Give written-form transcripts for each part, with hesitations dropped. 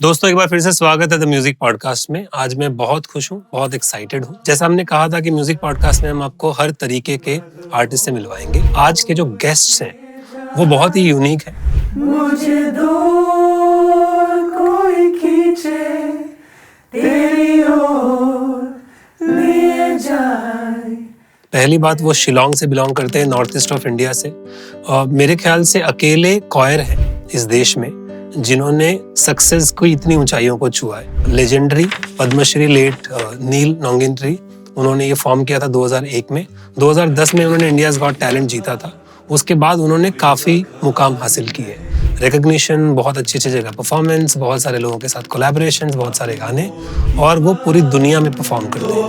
दोस्तों एक बार फिर से स्वागत है द म्यूजिक पॉडकास्ट में। आज मैं बहुत खुश हूँ, बहुत एक्साइटेड हूँ। जैसा हमने कहा था कि म्यूजिक पॉडकास्ट में हम आपको हर तरीके के आर्टिस्ट से मिलवाएंगे। आज के जो गेस्ट्स हैं वो बहुत ही यूनिक है। मुझे दूर कोई खींचे तेरी ओर ले जाए। पहली बात, वो शिलोंग से बिलोंग करते हैं, नॉर्थ ईस्ट ऑफ इंडिया से। और मेरे ख्याल से अकेले कॉयर हैं इस देश में जिन्होंने सक्सेस को इतनी ऊंचाइयों को छुआ है। लेजेंडरी पद्मश्री लेट नील नोंगकिन्रih, उन्होंने ये फॉर्म किया था 2001 में। 2010 में उन्होंने इंडियाज गॉट टैलेंट जीता था। उसके बाद उन्होंने काफ़ी मुकाम हासिल किए, रिकग्निशन, बहुत अच्छी जगह परफॉर्मेंस, बहुत सारे लोगों के साथ कोलैबोरेशंस, बहुत सारे गाने, और वो पूरी दुनिया में परफॉर्म करते हैं।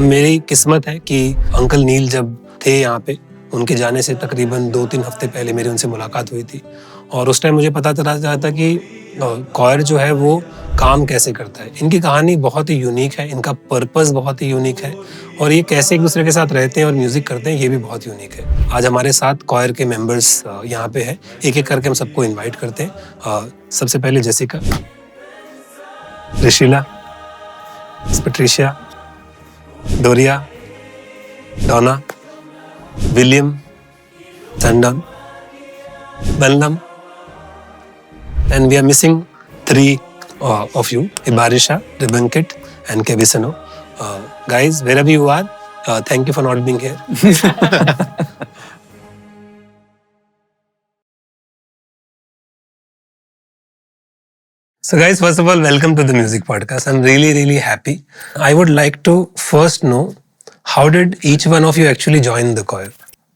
मेरी किस्मत है कि अंकल नील जब थे यहाँ पे, उनके जाने से तकरीबन 2-3 हफ्ते पहले मेरी उनसे मुलाकात हुई थी, और उस टाइम मुझे पता चला था कि कॉयर जो है वो काम कैसे करता है। इनकी कहानी बहुत ही यूनिक है, इनका पर्पस बहुत ही यूनिक है, और ये कैसे एक दूसरे के साथ रहते हैं और म्यूजिक करते हैं, ये भी बहुत यूनिक है। आज हमारे साथ कॉयर के मेंबर्स यहाँ पे हैं। एक एक करके हम सबको इन्वाइट करते हैं। सबसे पहले जेसिका, ऋषिला, पैट्रिशिया, डोरिया, डोना, William, Chandan, Ballam, and we are missing 3 of you, Ibarisha, Rebunkit, and Kebisano. Guys, wherever you are, thank you for not being here. So guys, first of all, welcome to the music podcast. I'm really happy. I would like to first know, how did each one of you actually join the choir?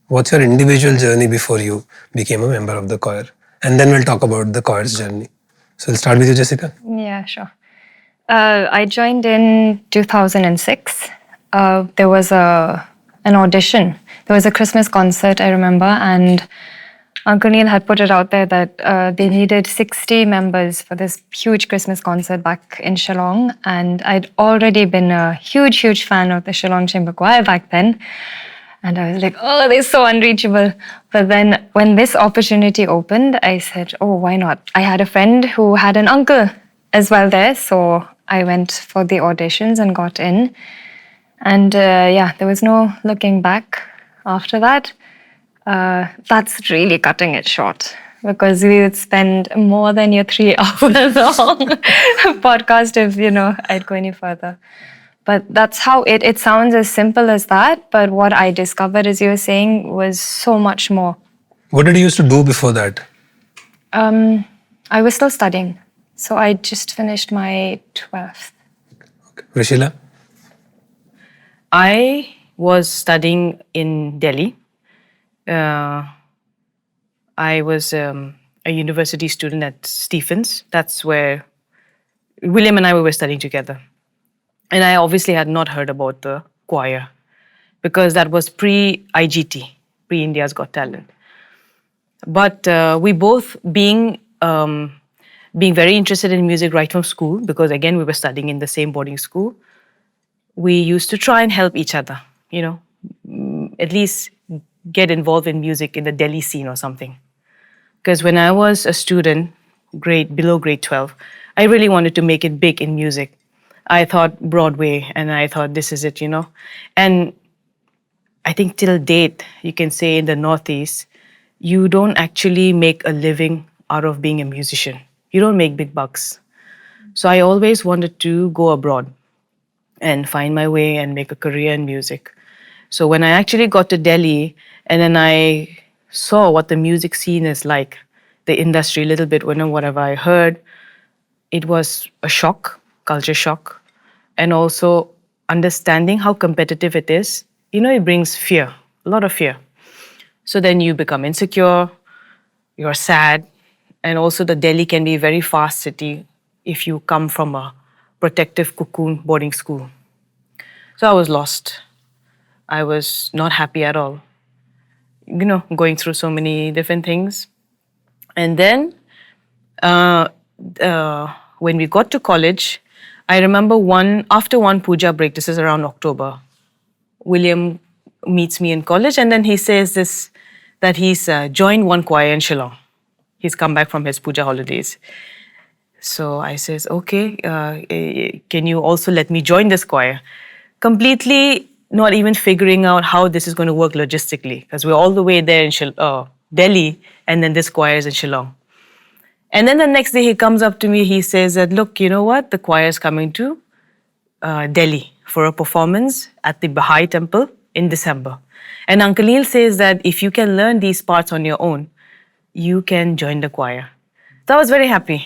What's your individual journey before you became a member of the choir? And then we'll talk about the choir's journey. So we'll start with you, Jessica. Yeah, sure. I joined in 2006. There was an audition. There was a Christmas concert, I remember, and Uncle Neil had put it out there that they needed 60 members for this huge Christmas concert back in Shillong. And I'd already been a huge fan of the Shillong Chamber Choir back then. And I was like, oh, they're so unreachable. But then when this opportunity opened, I said, oh, why not? I had a friend who had an uncle as well there. So I went for the auditions and got in. And there was no looking back after that. That's really cutting it short, because we would spend more than your 3 hours long podcast if, I'd go any further. But that's how it sounds as simple as that. But what I discovered, as you were saying, was so much more. What did you used to do before that? I was still studying. So I just finished my 12th. Okay. Rishila? I was studying in Delhi. I was a university student at Stephens. That's where William and I were studying together. And I obviously had not heard about the choir, because that was pre-IGT, pre-India's Got Talent. But we both, being very interested in music right from school, because again, we were studying in the same boarding school, we used to try and help each other, at least get involved in music in the Delhi scene or something. Because when I was a student, below grade 12, I really wanted to make it big in music. I thought Broadway, and I thought this is it, And I think till date, you can say in the Northeast, you don't actually make a living out of being a musician. You don't make big bucks. So I always wanted to go abroad and find my way and make a career in music. So when I actually got to Delhi, and then I saw what the music scene is like, the industry a little bit, whatever I heard, it was a shock, culture shock, and also understanding how competitive it is. It brings fear, a lot of fear. So then you become insecure, you're sad, and also the Delhi can be a very fast city if you come from a protective cocoon boarding school. So I was lost. I was not happy at all, going through so many different things. And then when we got to college, I remember after one puja break, this is around October, William meets me in college, and then he says that he's joined one choir in Shillong. He's come back from his puja holidays. So I says, okay, can you also let me join this choir? Completely not even figuring out how this is going to work logistically, because we're all the way there in Delhi, and then this choir is in Shillong. And then the next day he comes up to me, he says that, look, you know what? The choir is coming to Delhi for a performance at the Baha'i temple in December. And Uncle Neil says that if you can learn these parts on your own, you can join the choir. So I was very happy.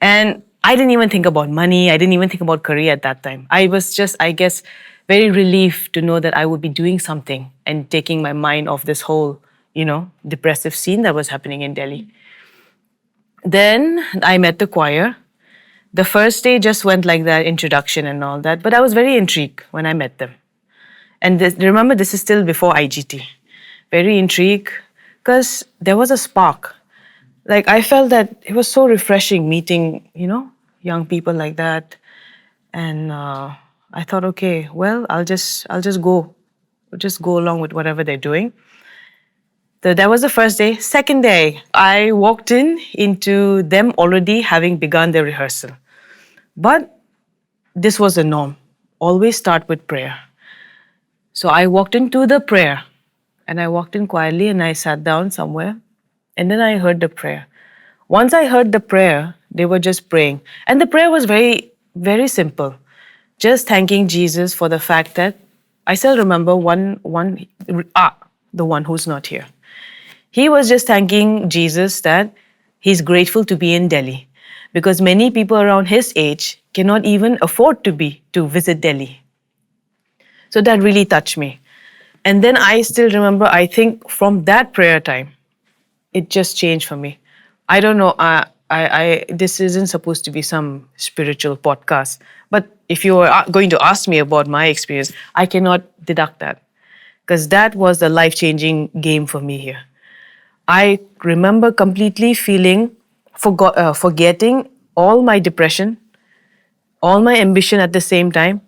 And I didn't even think about money. I didn't even think about career at that time. I was just, I guess, very relieved to know that I would be doing something and taking my mind off this whole, depressive scene that was happening in Delhi. Then I met the choir. The first day just went like that, introduction and all that. But I was very intrigued when I met them. And remember, this is still before IGT. Very intrigued because there was a spark. Like, I felt that it was so refreshing meeting, young people like that. And I thought, okay, well, I'll just go along with whatever they're doing. So that was the first day. Second day, I walked into them already having begun their rehearsal. But this was the norm. Always start with prayer. So I walked into the prayer, and I walked in quietly, and I sat down somewhere. And then I heard the prayer. Once I heard the prayer, they were just praying. And the prayer was very, very simple. Just thanking Jesus for the fact that I still remember the one who's not here. He was just thanking Jesus that he's grateful to be in Delhi because many people around his age cannot even afford to visit Delhi. So that really touched me. And then I still remember, I think from that prayer time, it just changed for me. I don't know, this isn't supposed to be some spiritual podcast, but if you are going to ask me about my experience, I cannot deduct that because that was the life-changing game for me here. I remember completely forgetting all my depression, all my ambition at the same time,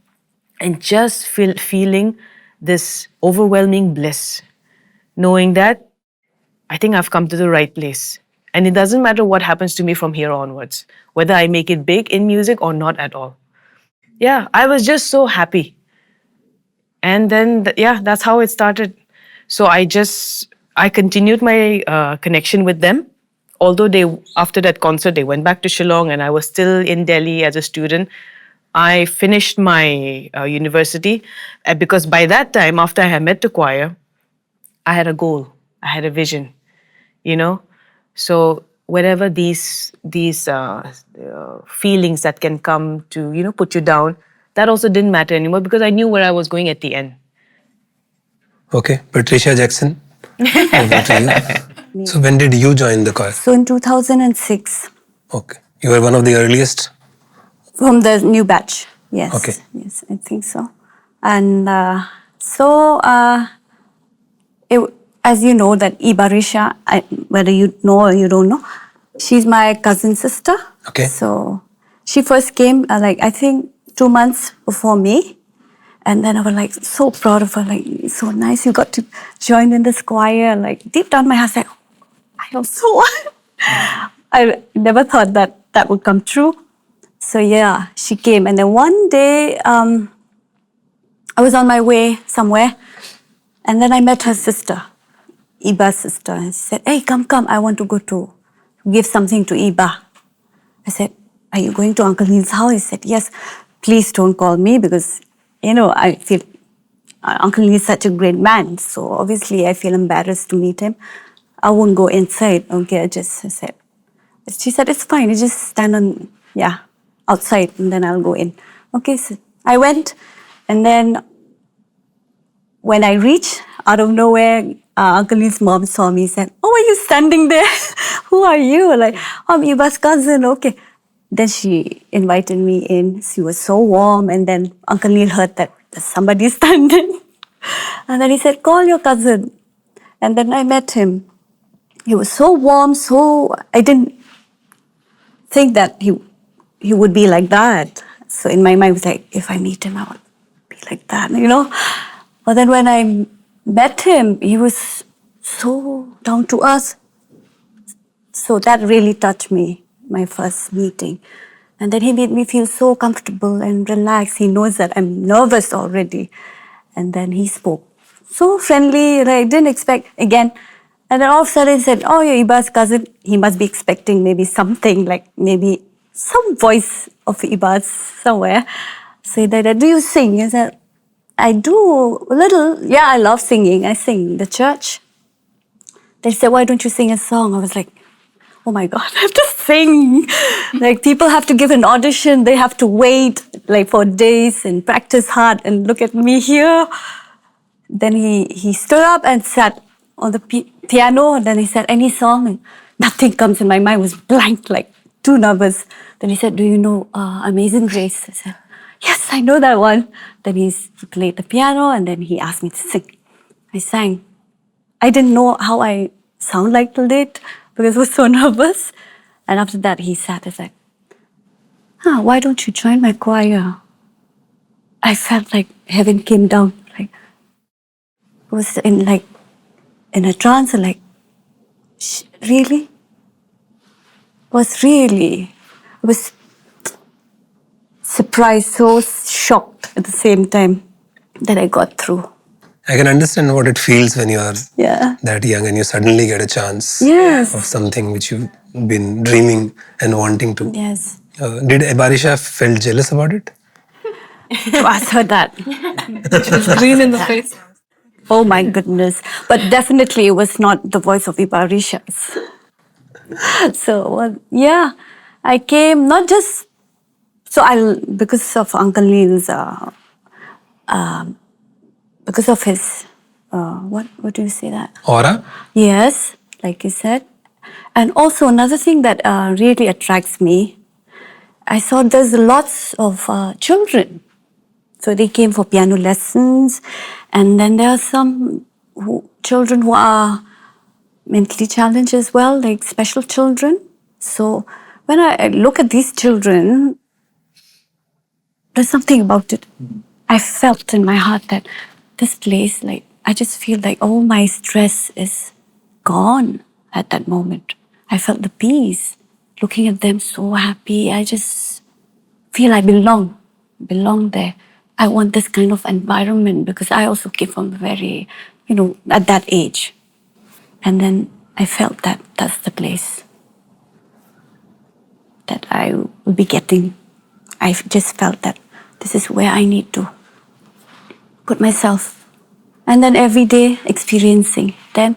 and just feeling this overwhelming bliss, knowing that I think I've come to the right place. And it doesn't matter what happens to me from here onwards, whether I make it big in music or not at all. Yeah, I was just so happy. And then, that's how it started. So I continued my connection with them. Although after that concert, they went back to Shillong and I was still in Delhi as a student. I finished my university because by that time, after I had met the choir, I had a goal, I had a vision, So whatever these feelings that can come to, put you down, that also didn't matter anymore because I knew where I was going at the end. Okay, Patricia Jackson, over to you. So when did you join the choir? So in 2006. Okay, you were one of the earliest? From the new batch, yes. Okay. Yes, I think so. And as you know, that Ibarisha, whether you know or you don't know, she's my cousin sister. Okay. So she first came, I think 2 months before me. And then I was so proud of her, so nice you got to join in this choir. Deep down my heart, I also I never thought that would come true. So yeah, she came. And then one day, I was on my way somewhere. And then I met her sister, Iba's sister. And she said, hey, come, I want to go to give something to Iba. I said, are you going to Uncle Neil's house? He said, yes, please don't call me because, I feel Uncle Neil is such a great man. So obviously I feel embarrassed to meet him. I won't go inside. Okay, I said. She said, it's fine. You just stand outside and then I'll go in. Okay, so I went. And then when I reached, out of nowhere, Uncle Neil's mom saw me and said, oh, are you standing there? Who are you? I'm Iba's cousin. Okay. Then she invited me in. She was so warm. And then Uncle Neil heard that there's somebody standing. And then he said, call your cousin. And then I met him. He was so warm, I didn't think that he would be like that. So in my mind, it was if I meet him, I would be like that, But then when I met him, he was so down to earth, So that really touched me, my first meeting. And then he made me feel so comfortable and relaxed. He knows that I'm nervous already. And then he spoke so friendly, and I didn't expect again. And then all of a sudden he said, "Oh, you're Iba's cousin." He must be expecting maybe something, like maybe some voice of Iba's somewhere. Say that, "Do you sing?" I said, "I do a little. Yeah, I love singing. I sing in the church." They said, "Why don't you sing a song?" I was like, "Oh my God, I have to sing." Like people have to give an audition. They have to wait like for days and practice hard, and look at me here. Then he stood up and sat on the piano, and then he said, "Any song?" And nothing comes in my mind. Was blank, like too nervous. Then he said, "Do you know Amazing Grace?" I said, "Yes, I know that one." Then he played the piano, and then he asked me to sing. I sang. I didn't know how I sound like till date because I was so nervous. And after that, he sat and said, "Why don't you join my choir?" I felt like heaven came down. Like was in a trance, and like, really? I was surprised, so shocked at the same time that I got through. I can understand what it feels when you are Yeah. that young and you suddenly get a chance Yes. of something which you've been dreaming and wanting to. Yes. Did Barisha felt jealous about it? To ask her that. Green in the face. Oh my goodness. But definitely it was not the voice of Ibarisha's. So, yeah, I came not just, because of Uncle Neil's, because of his, what do you say that? Aura? Yes, like you said. And also another thing that really attracts me, I saw there's lots of children. So they came for piano lessons, and then there are some children who are mentally challenged as well, like special children. So when I look at these children, there's something about it. I felt in my heart that this place, like, I just feel like all my stress is gone at that moment. I felt the peace. Looking at them so happy, I just feel I belong there. I want this kind of environment because I also came from very, at that age. And then I felt that that's the place that I will be getting. I just felt that this is where I need to put myself. And then every day experiencing. Then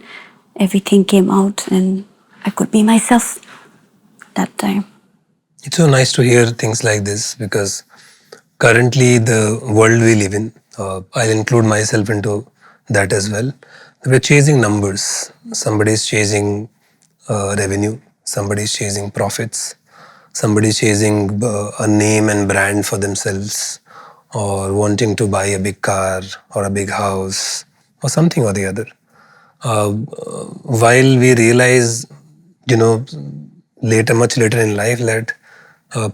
everything came out and I could be myself that time. It's so nice to hear things like this because currently the world we live in, I'll include myself into that as well. We're chasing numbers. Somebody's chasing revenue. Somebody's chasing profits. Somebody's chasing a name and brand for themselves, or wanting to buy a big car or a big house or something or the other. While we realize, much later in life that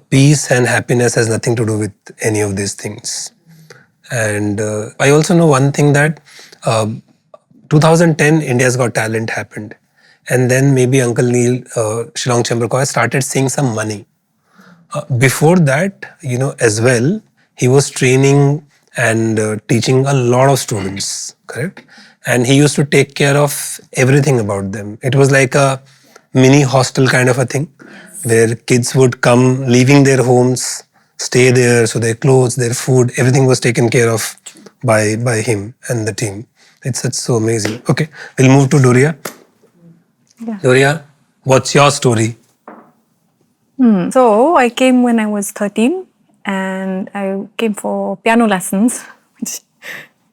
peace and happiness has nothing to do with any of these things. And I also know one thing that 2010 India's Got Talent happened. And then maybe Uncle Neil, Shillong Chamber Choir started seeing some money. Before that, as well, he was training and teaching a lot of students, correct? And he used to take care of everything about them. It was like a mini hostel kind of a thing, where kids would come, leaving their homes, stay there, so their clothes, their food, everything was taken care of by him and the team. It's so amazing. Okay, we'll move to Doria. Yeah. Doria, what's your story? So I came when I was 13 and I came for piano lessons, which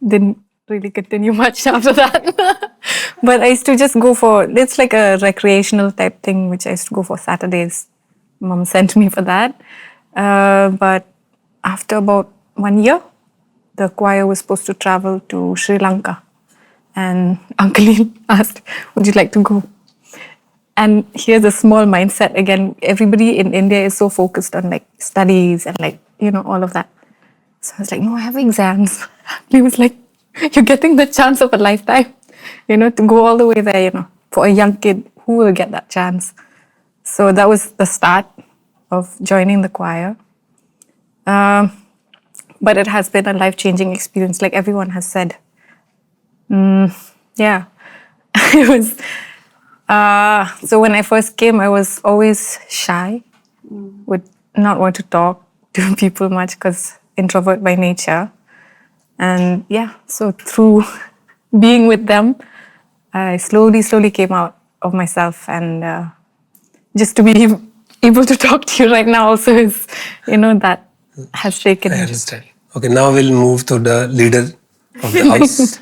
didn't really continue much after that. But I used to just go it's like a recreational type thing, which I used to go for Saturdays. Mom sent me for that. But after about 1 year, the choir was supposed to travel to Sri Lanka. And Uncle Neil asked, would you like to go? And here's a small mindset. Again, everybody in India is so focused on like studies and like, all of that. So I was like, no, I have exams. He was like, you're getting the chance of a lifetime, to go all the way there, for a young kid, who will get that chance? So that was the start of joining the choir. But it has been a life-changing experience, like everyone has said. Yeah, it was. So when I first came, I was always shy, would not want to talk to people much because introvert by nature. And yeah, so through being with them, I slowly came out of myself, and just to be able to talk to you right now also is, that has taken I me. understand. Okay, now we'll move to the leader of the house.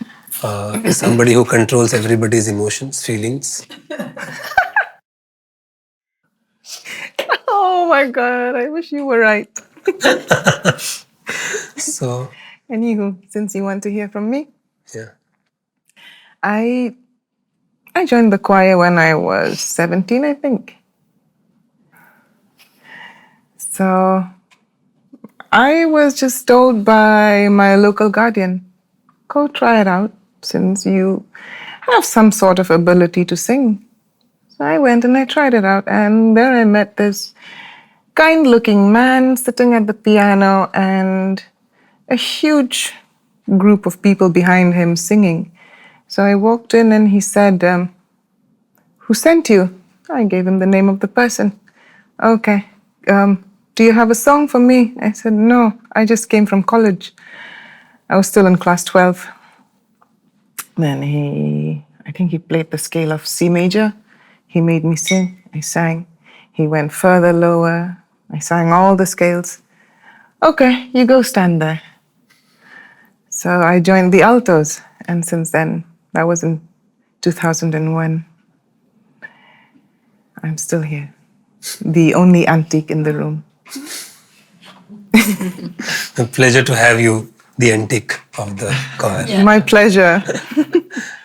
Somebody who controls everybody's emotions, feelings. Oh my God, I wish you were right. So, Anywho, since you want to hear from me, yeah. I joined the choir when I was 17, I think. So I was just told by my local guardian, go try it out since you have some sort of ability to sing. So I went and I tried it out, and there I met this kind-looking man sitting at the piano and a huge group of people behind him singing. So I walked in and he said, who sent you? I gave him the name of the person. Okay. Do you have a song for me? I said, no, I just came from college. I was still in class 12. Then I think he played the scale of C major. He made me sing. I sang. He went further, lower. I sang all the scales. Okay, you go stand there. So I joined the altos, and since then, that was in 2001. I'm still here, the only antique in the room. A pleasure to have you, the antique of the choir. Yeah. My pleasure.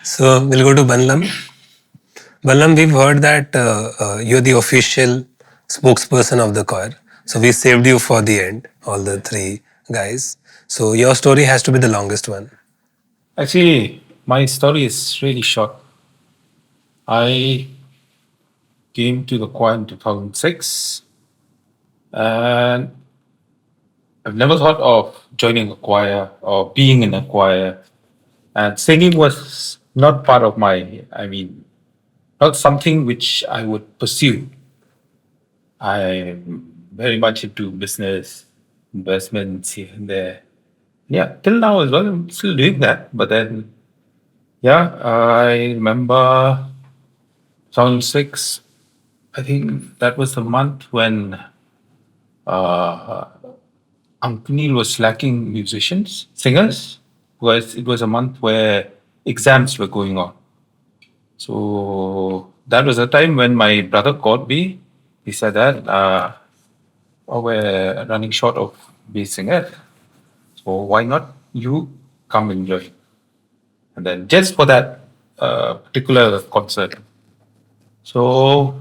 So we'll go to Banlam. Banlam, we've heard that you're the official spokesperson of the choir. So we saved you for the end, all the three guys. So your story has to be the longest one. Actually, my story is really short. I came to the choir in 2006, and I've never thought of joining a choir or being in a choir. And singing was not part of not something which I would pursue. I'm very much into business, investments here and there. Yeah, till now as well, I'm still doing that. But then, yeah, I remember 2006, I think that was the month when Uncle Neil was lacking singers, because it was a month where exams were going on. So that was a time when my brother called me. He said that we're running short of bass singer. So why not you come and join? And then just for that particular concert. So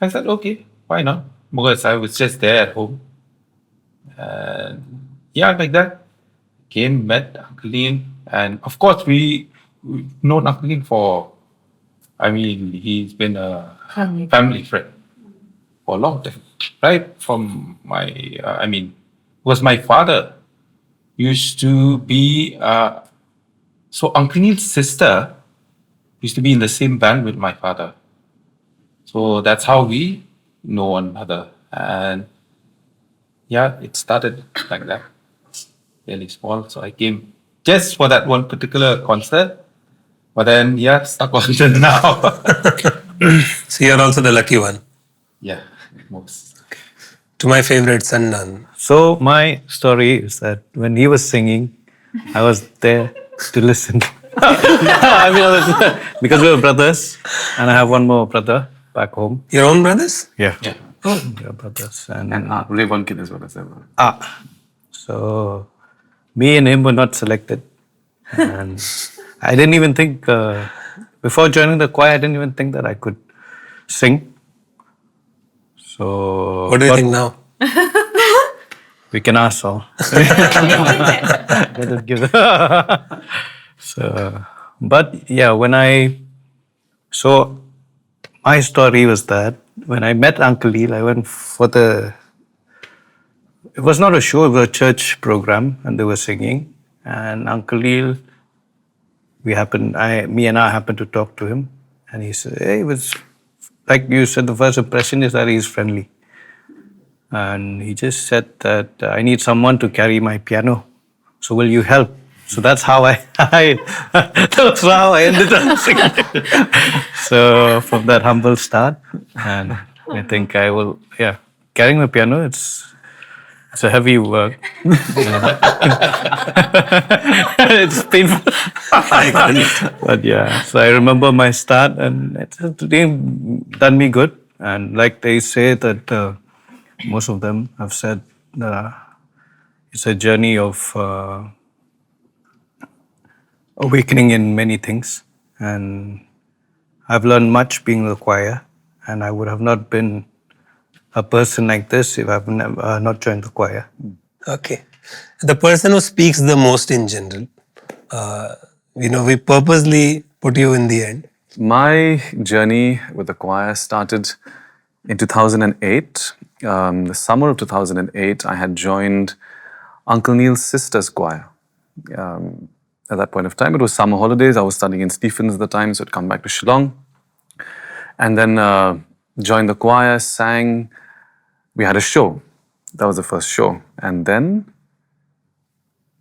I said, okay, why not? Because I was just there at home. And yeah, like that. Came, met Uncle Neil. And of course, we've known Uncle Neil he's been a family friend for a long time. Right? From was my father used to be, so Uncle Neil's sister used to be in the same band with my father. So that's how we know one another. And yeah, it started like that, really small. So I came just for that one particular concert. But then, yeah, stuck on till now. So you're also the lucky one. Yeah, most. To my favorite Sandan. So my story is that when he was singing, I was there to listen. Because we were brothers, and I have one more brother back home. Your own brothers? Yeah. Yeah. Oh, we are brothers. And only one kid as well as ever. so me and him were not selected. And I didn't even think, before joining the choir, I didn't even think that I could sing. So What do you think now? we can ask all. Let us give so, but yeah, when I saw my story was that when I met Uncle Neil, I went for it was not a show, it was a church program, and they were singing. And Uncle Neil, me and I happened to talk to him, and he said, hey, it was like you said, the first impression is that he's friendly. And he just said that I need someone to carry my piano. So will you help? So that's how that's how I ended up singing. So from that humble start, and I think I will, carrying the piano, it's a heavy work. It's painful. But yeah, so I remember my start, and it's done me good. And like they say that most of them have said it's a journey of awakening in many things. And I've learned much being in the choir, and I would have not been a person like this if I've not joined the choir. Okay. The person who speaks the most in general, we purposely put you in the end. My journey with the choir started in 2008. The summer of 2008, I had joined Uncle Neil's sister's choir. At that point of time, it was summer holidays. I was studying in Stephens at the time, so I'd come back to Shillong. And then joined the choir, sang. We had a show. That was the first show. And then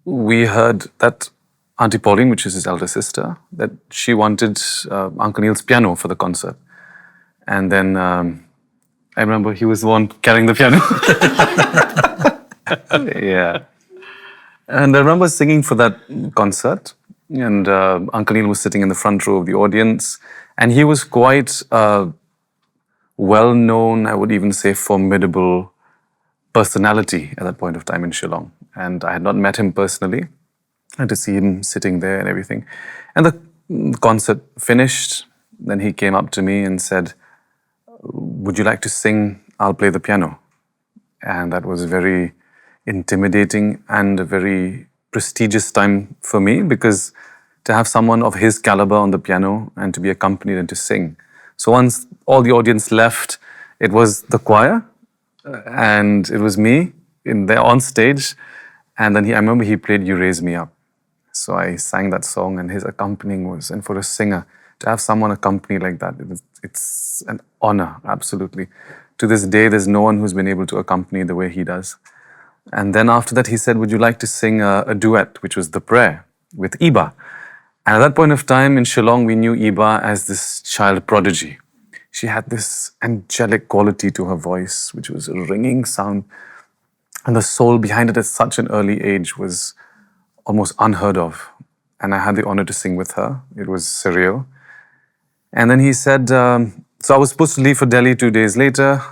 we heard that Auntie Pauline, which is his elder sister, that she wanted Uncle Neil's piano for the concert. And then I remember he was the one carrying the piano. Yeah. And I remember singing for that concert. And Uncle Neil was sitting in the front row of the audience. And he was quite well-known, I would even say formidable personality at that point of time in Shillong. And I had not met him personally. I had to see him sitting there and everything. And the concert finished. Then he came up to me and said, would you like to sing? I'll play the piano. And that was very intimidating and a very prestigious time for me, because to have someone of his caliber on the piano and to be accompanied and to sing. So once all the audience left, it was the choir and it was me in there on stage. And then I remember he played You Raise Me Up. So I sang that song, and his accompanying was, and for a singer, to have someone accompany like that, it's an honor, absolutely. To this day, there's no one who's been able to accompany the way he does. And then after that, he said, would you like to sing a duet, which was The Prayer, with Iba? And at that point of time in Shillong, we knew Iba as this child prodigy. She had this angelic quality to her voice, which was a ringing sound. And the soul behind it at such an early age was almost unheard of. And I had the honor to sing with her. It was surreal. And then he said, so I was supposed to leave for Delhi 2 days later.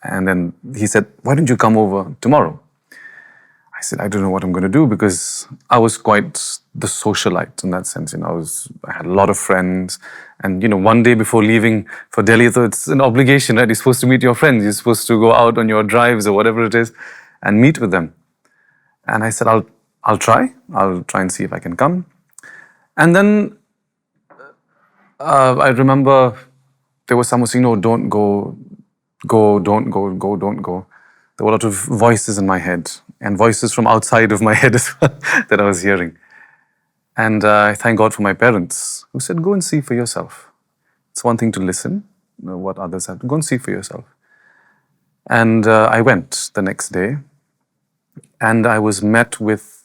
And then he said, why don't you come over tomorrow? I said, I don't know what I'm going to do, because I was quite the socialite in that sense. I had a lot of friends. And, one day before leaving for Delhi, so it's an obligation, right? You're supposed to meet your friends. You're supposed to go out on your drives or whatever it is and meet with them. And I said, I'll try. I'll try and see if I can come. And then I remember there was someone saying, no, don't go, don't go. There were a lot of voices in my head, and voices from outside of my head as well that I was hearing. And I thank God for my parents, who said, go and see for yourself. It's one thing to listen, what others have. Go and see for yourself. And I went the next day, and I was met with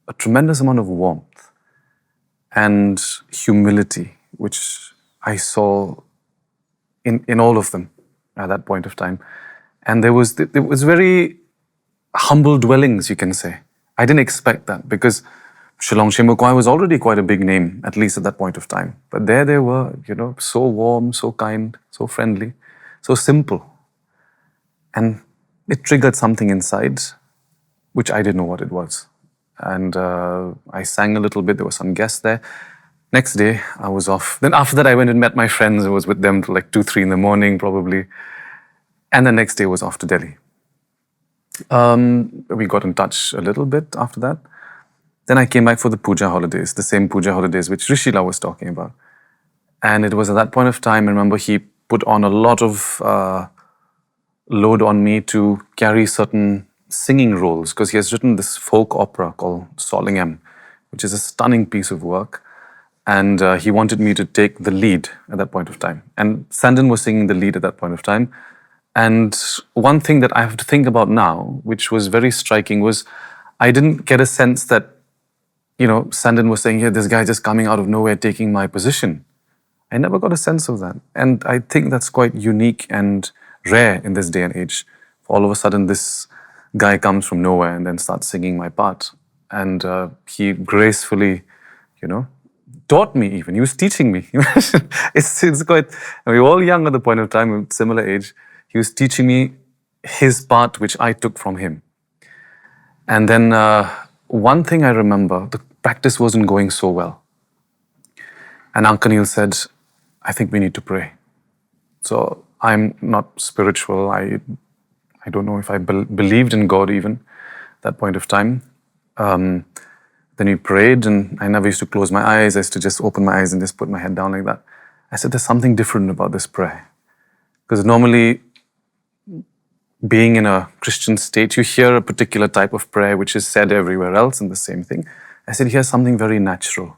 a tremendous amount of warmth and humility, which I saw in all of them at that point of time. And there was very humble dwellings, you can say. I didn't expect that, because Shillong Chamber Choir was already quite a big name, at least at that point of time. But there they were, so warm, so kind, so friendly, so simple. And it triggered something inside, which I didn't know what it was. And I sang a little bit. There were some guests there. Next day, I was off. Then after that, I went and met my friends. I was with them till like 2, 3 in the morning, probably. And the next day was off to Delhi. We got in touch a little bit after that. Then I came back for the puja holidays, the same puja holidays which Rishila was talking about. And it was at that point of time, I remember he put on a lot of load on me to carry certain singing roles, because he has written this folk opera called Solingam, which is a stunning piece of work. And he wanted me to take the lead at that point of time. And Sandon was singing the lead at that point of time. And one thing that I have to think about now, which was very striking, was I didn't get a sense that, Sandon was saying, this guy just coming out of nowhere taking my position. I never got a sense of that. And I think that's quite unique and rare in this day and age. All of a sudden, this guy comes from nowhere and then starts singing my part. And he gracefully, taught me even. He was teaching me. It's quite, we were all young at the point of time, similar age. He was teaching me his part, which I took from him. And then one thing I remember, the practice wasn't going so well. And Uncle Neil said, I think we need to pray. So I'm not spiritual. I don't know if I believed in God even at that point of time. Then we prayed, and I never used to close my eyes. I used to just open my eyes and just put my head down like that. I said, there's something different about this prayer. Because normally, being in a Christian state, you hear a particular type of prayer which is said everywhere else and the same thing. I said, here's something very natural,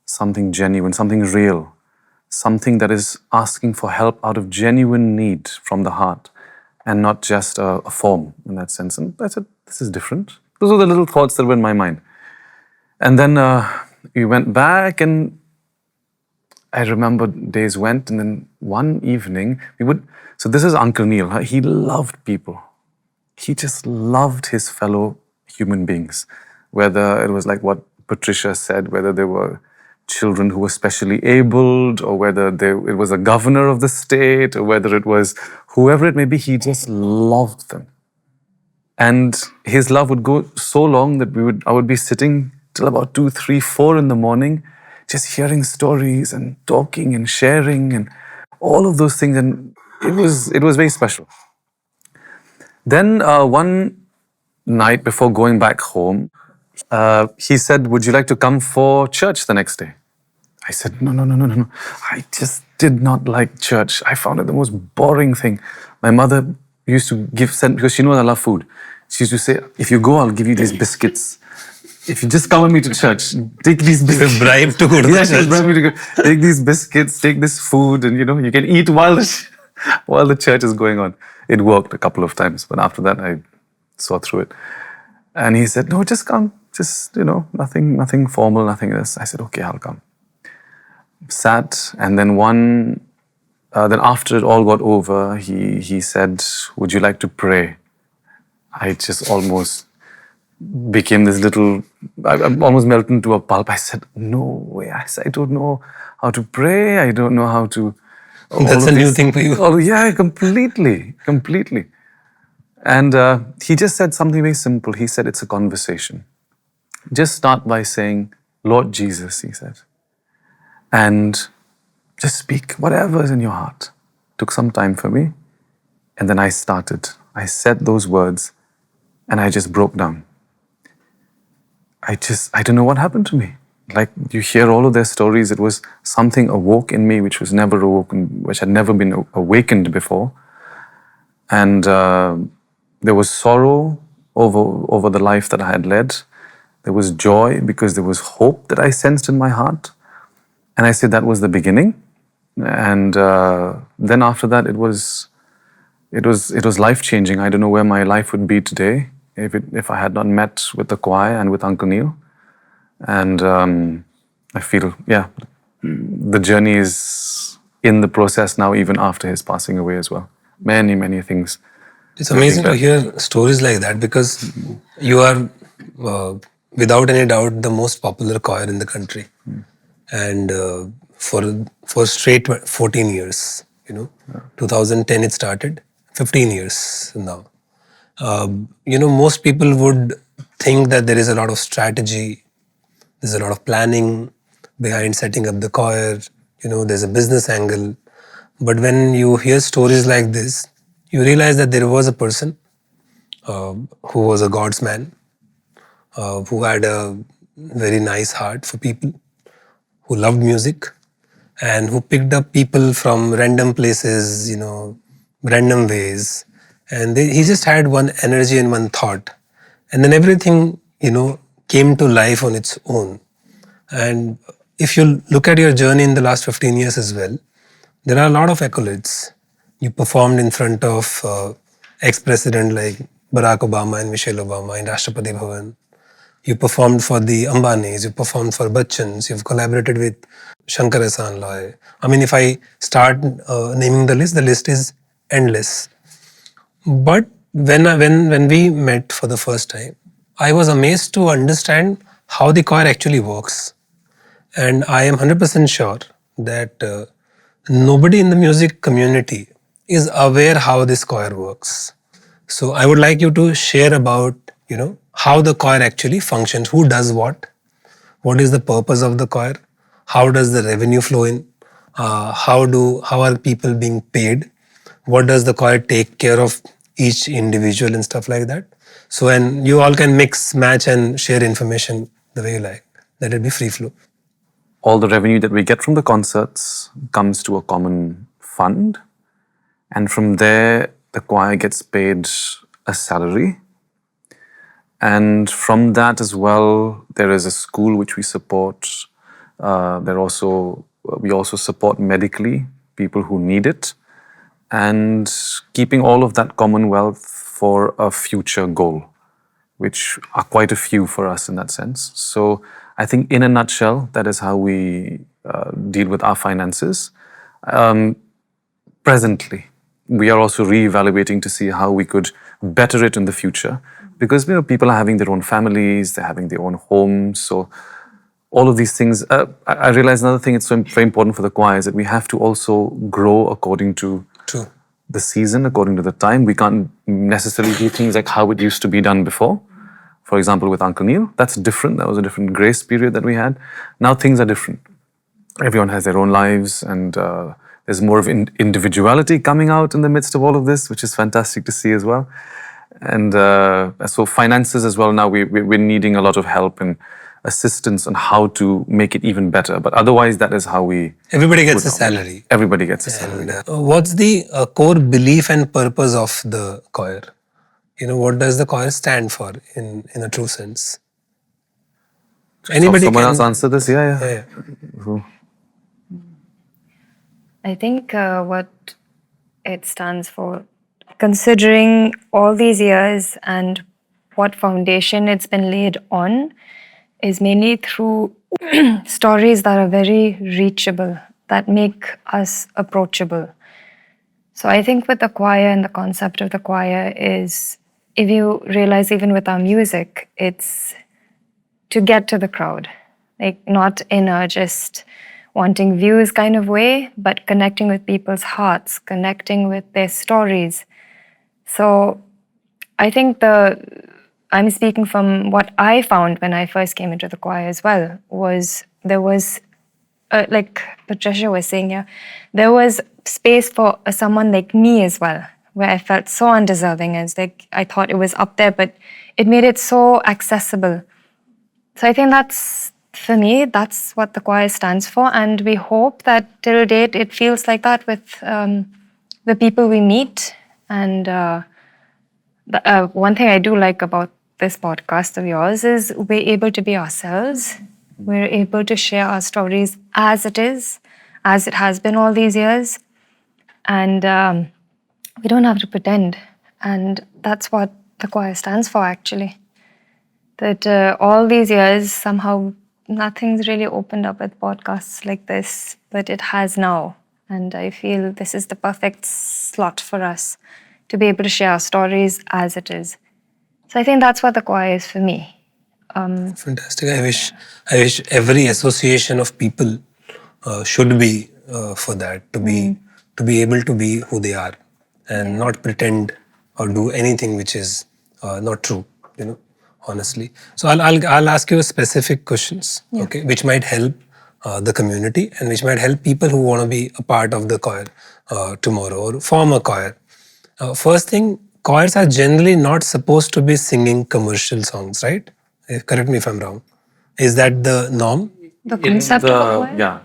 something genuine, something real, something that is asking for help out of genuine need from the heart and not just a form in that sense. And I said, this is different. Those were the little thoughts that were in my mind. And then we went back, and I remember days went, and then one evening so this is Uncle Neil. He loved people. He just loved his fellow human beings, whether it was like what Patricia said, whether they were children who were specially abled, or whether it was a governor of the state, or whether it was whoever it may be, he just loved them. And his love would go so long that I would be sitting till about 2, 3, 4 in the morning, just hearing stories and talking and sharing and all of those things. And it was very special. Then one night before going back home, he said, would you like to come for church the next day? I said, no. I just did not like church. I found it the most boring thing. My mother used to send, because she knows I love food. She used to say, if you go, I'll give you these biscuits. If you just come with me to church, take these biscuits. Bribe to go to Yeah, church. she bribed me to go. Take these biscuits, take this food, and you can eat while the church is going on. It worked a couple of times, but after that, I saw through it. And he said, no, just come. Just, nothing formal, nothing else. I said, okay, I'll come. Sat, and then then after it all got over, he said, would you like to pray? I just almost became this little, I almost melted into a pulp. I said, no way. I said, I don't know how to pray. I don't know how to. That's a new thing for you. Oh, yeah, completely. And he just said something very simple. He said, it's a conversation. Just start by saying, Lord Jesus, he said. And just speak whatever is in your heart. Took some time for me. And then I started. I said those words and I just broke down. I don't know what happened to me. Like, you hear all of their stories. It was something awoke in me which was never awoken, which had never been awakened before. And there was sorrow over the life that I had led. There was joy because there was hope that I sensed in my heart. And I said that was the beginning. And then after that, it was life-changing. I don't know where my life would be today if I had not met with the choir and with Uncle Neil. And I feel, the journey is in the process now, even after his passing away as well. Many, many things. It's amazing to hear stories like that, because you are, without any doubt, the most popular choir in the country. And for straight 14 years, 2010 it started, 15 years now. Most people would think that there is a lot of strategy, there's a lot of planning behind setting up the choir, there's a business angle. But when you hear stories like this, you realize that there was a person who was a God's man, who had a very nice heart for people, who loved music, and who picked up people from random places, random ways. And he just had one energy and one thought. And then everything, came to life on its own. And if you look at your journey in the last 15 years as well, there are a lot of accolades. You performed in front of ex-president like Barack Obama and Michelle Obama in Rashtrapati Bhavan. You performed for the Ambanis, you performed for Bachchans, you've collaborated with Shankar Ehsaan Loy. I mean, if I start naming the list is endless. But when we met for the first time, I was amazed to understand how the choir actually works. And I am 100% sure that nobody in the music community is aware how this choir works. So I would like you to share about, how the choir actually functions, who does what is the purpose of the choir, how does the revenue flow in, how are people being paid, what does the choir take care of each individual and stuff like that. So, and you all can mix, match and share information the way you like. Let it be free flow. All the revenue that we get from the concerts comes to a common fund. And from there, the choir gets paid a salary. And from that as well, there is a school which we support. We also support medically people who need it. And keeping all of that commonwealth for a future goal, which are quite a few for us in that sense. So I think in a nutshell, that is how we deal with our finances. Presently, we are also re-evaluating to see how we could better it in the future. Because people are having their own families, they're having their own homes. So all of these things, I realize another thing, it's so very important for the choir is that we have to also grow according to the season, according to the time. We can't necessarily do things like how it used to be done before. For example, with Uncle Neil, that's different. That was a different grace period that we had. Now things are different. Everyone has their own lives and there's more of individuality coming out in the midst of all of this, which is fantastic to see as well. And so finances as well, now we're needing a lot of help and assistance on how to make it even better. But otherwise, that is how we... Everybody gets a salary. Everybody gets a salary. And, what's the core belief and purpose of the choir? What does the choir stand for in a true sense? Anybody Someone can else answer this? Yeah. I think what it stands for, considering all these years and what foundation it's been laid on, is mainly through stories that are very reachable, that make us approachable. So I think with the choir and the concept of the choir is, if you realize even with our music, it's to get to the crowd, like not in a just wanting views kind of way, but connecting with people's hearts, connecting with their stories. So I think I'm speaking from what I found when I first came into the choir as well, was there was, like Patricia was saying here, there was space for someone like me as well, where I felt so undeserving, as like I thought it was up there, but it made it so accessible. So I think that's, for me, that's what the choir stands for, and we hope that till date it feels like that with the people we meet. And one thing I do like about this podcast of yours is we're able to be ourselves. We're able to share our stories as it is, as it has been all these years. And we don't have to pretend. And that's what the choir stands for, actually. That all these years, somehow, nothing's really opened up with podcasts like this, but it has now. And I feel this is the perfect slot for us to be able to share our stories as it is. So I think that's what the choir is for me. Fantastic. I wish every association of people should be for that, to be able to be who they are and not pretend or do anything which is not true, honestly. So I'll ask you specific questions, okay, which might help the community and which might help people who want to be a part of the choir tomorrow or form a choir. First thing, choirs are generally not supposed to be singing commercial songs, right? Correct me if I'm wrong. Is that the norm? The concept of a choir? Yeah.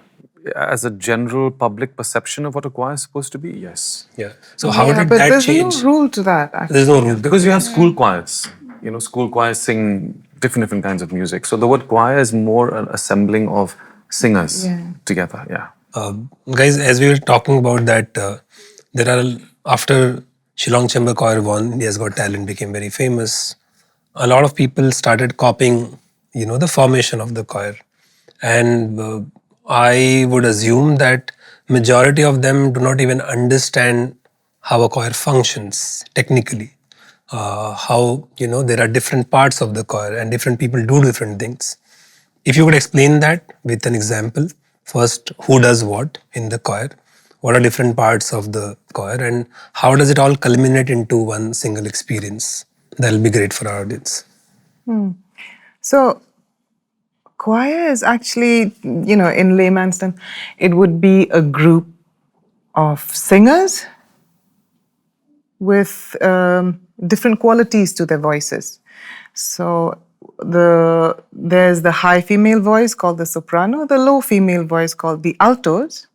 as a general public perception of what a choir is supposed to be, yes. Yeah. So how did but that there's change? no rule to that, actually. There's no rule. Because you have school choirs. School choirs sing different kinds of music. So the word choir is more an assembling of singers together. Yeah. Guys, as we were talking about that, there are, after Shillong Chamber Choir won, India's Got Talent became very famous, a lot of people started copying, the formation of the choir. And I would assume that majority of them do not even understand how a choir functions technically. How, there are different parts of the choir and different people do different things. If you could explain that with an example, first, who does what in the choir? What are different parts of the choir and how does it all culminate into one single experience? That'll be great for our audience. So, choir is actually, in layman's terms, it would be a group of singers with different qualities to their voices. So, there's the high female voice called the soprano, the low female voice called the altos,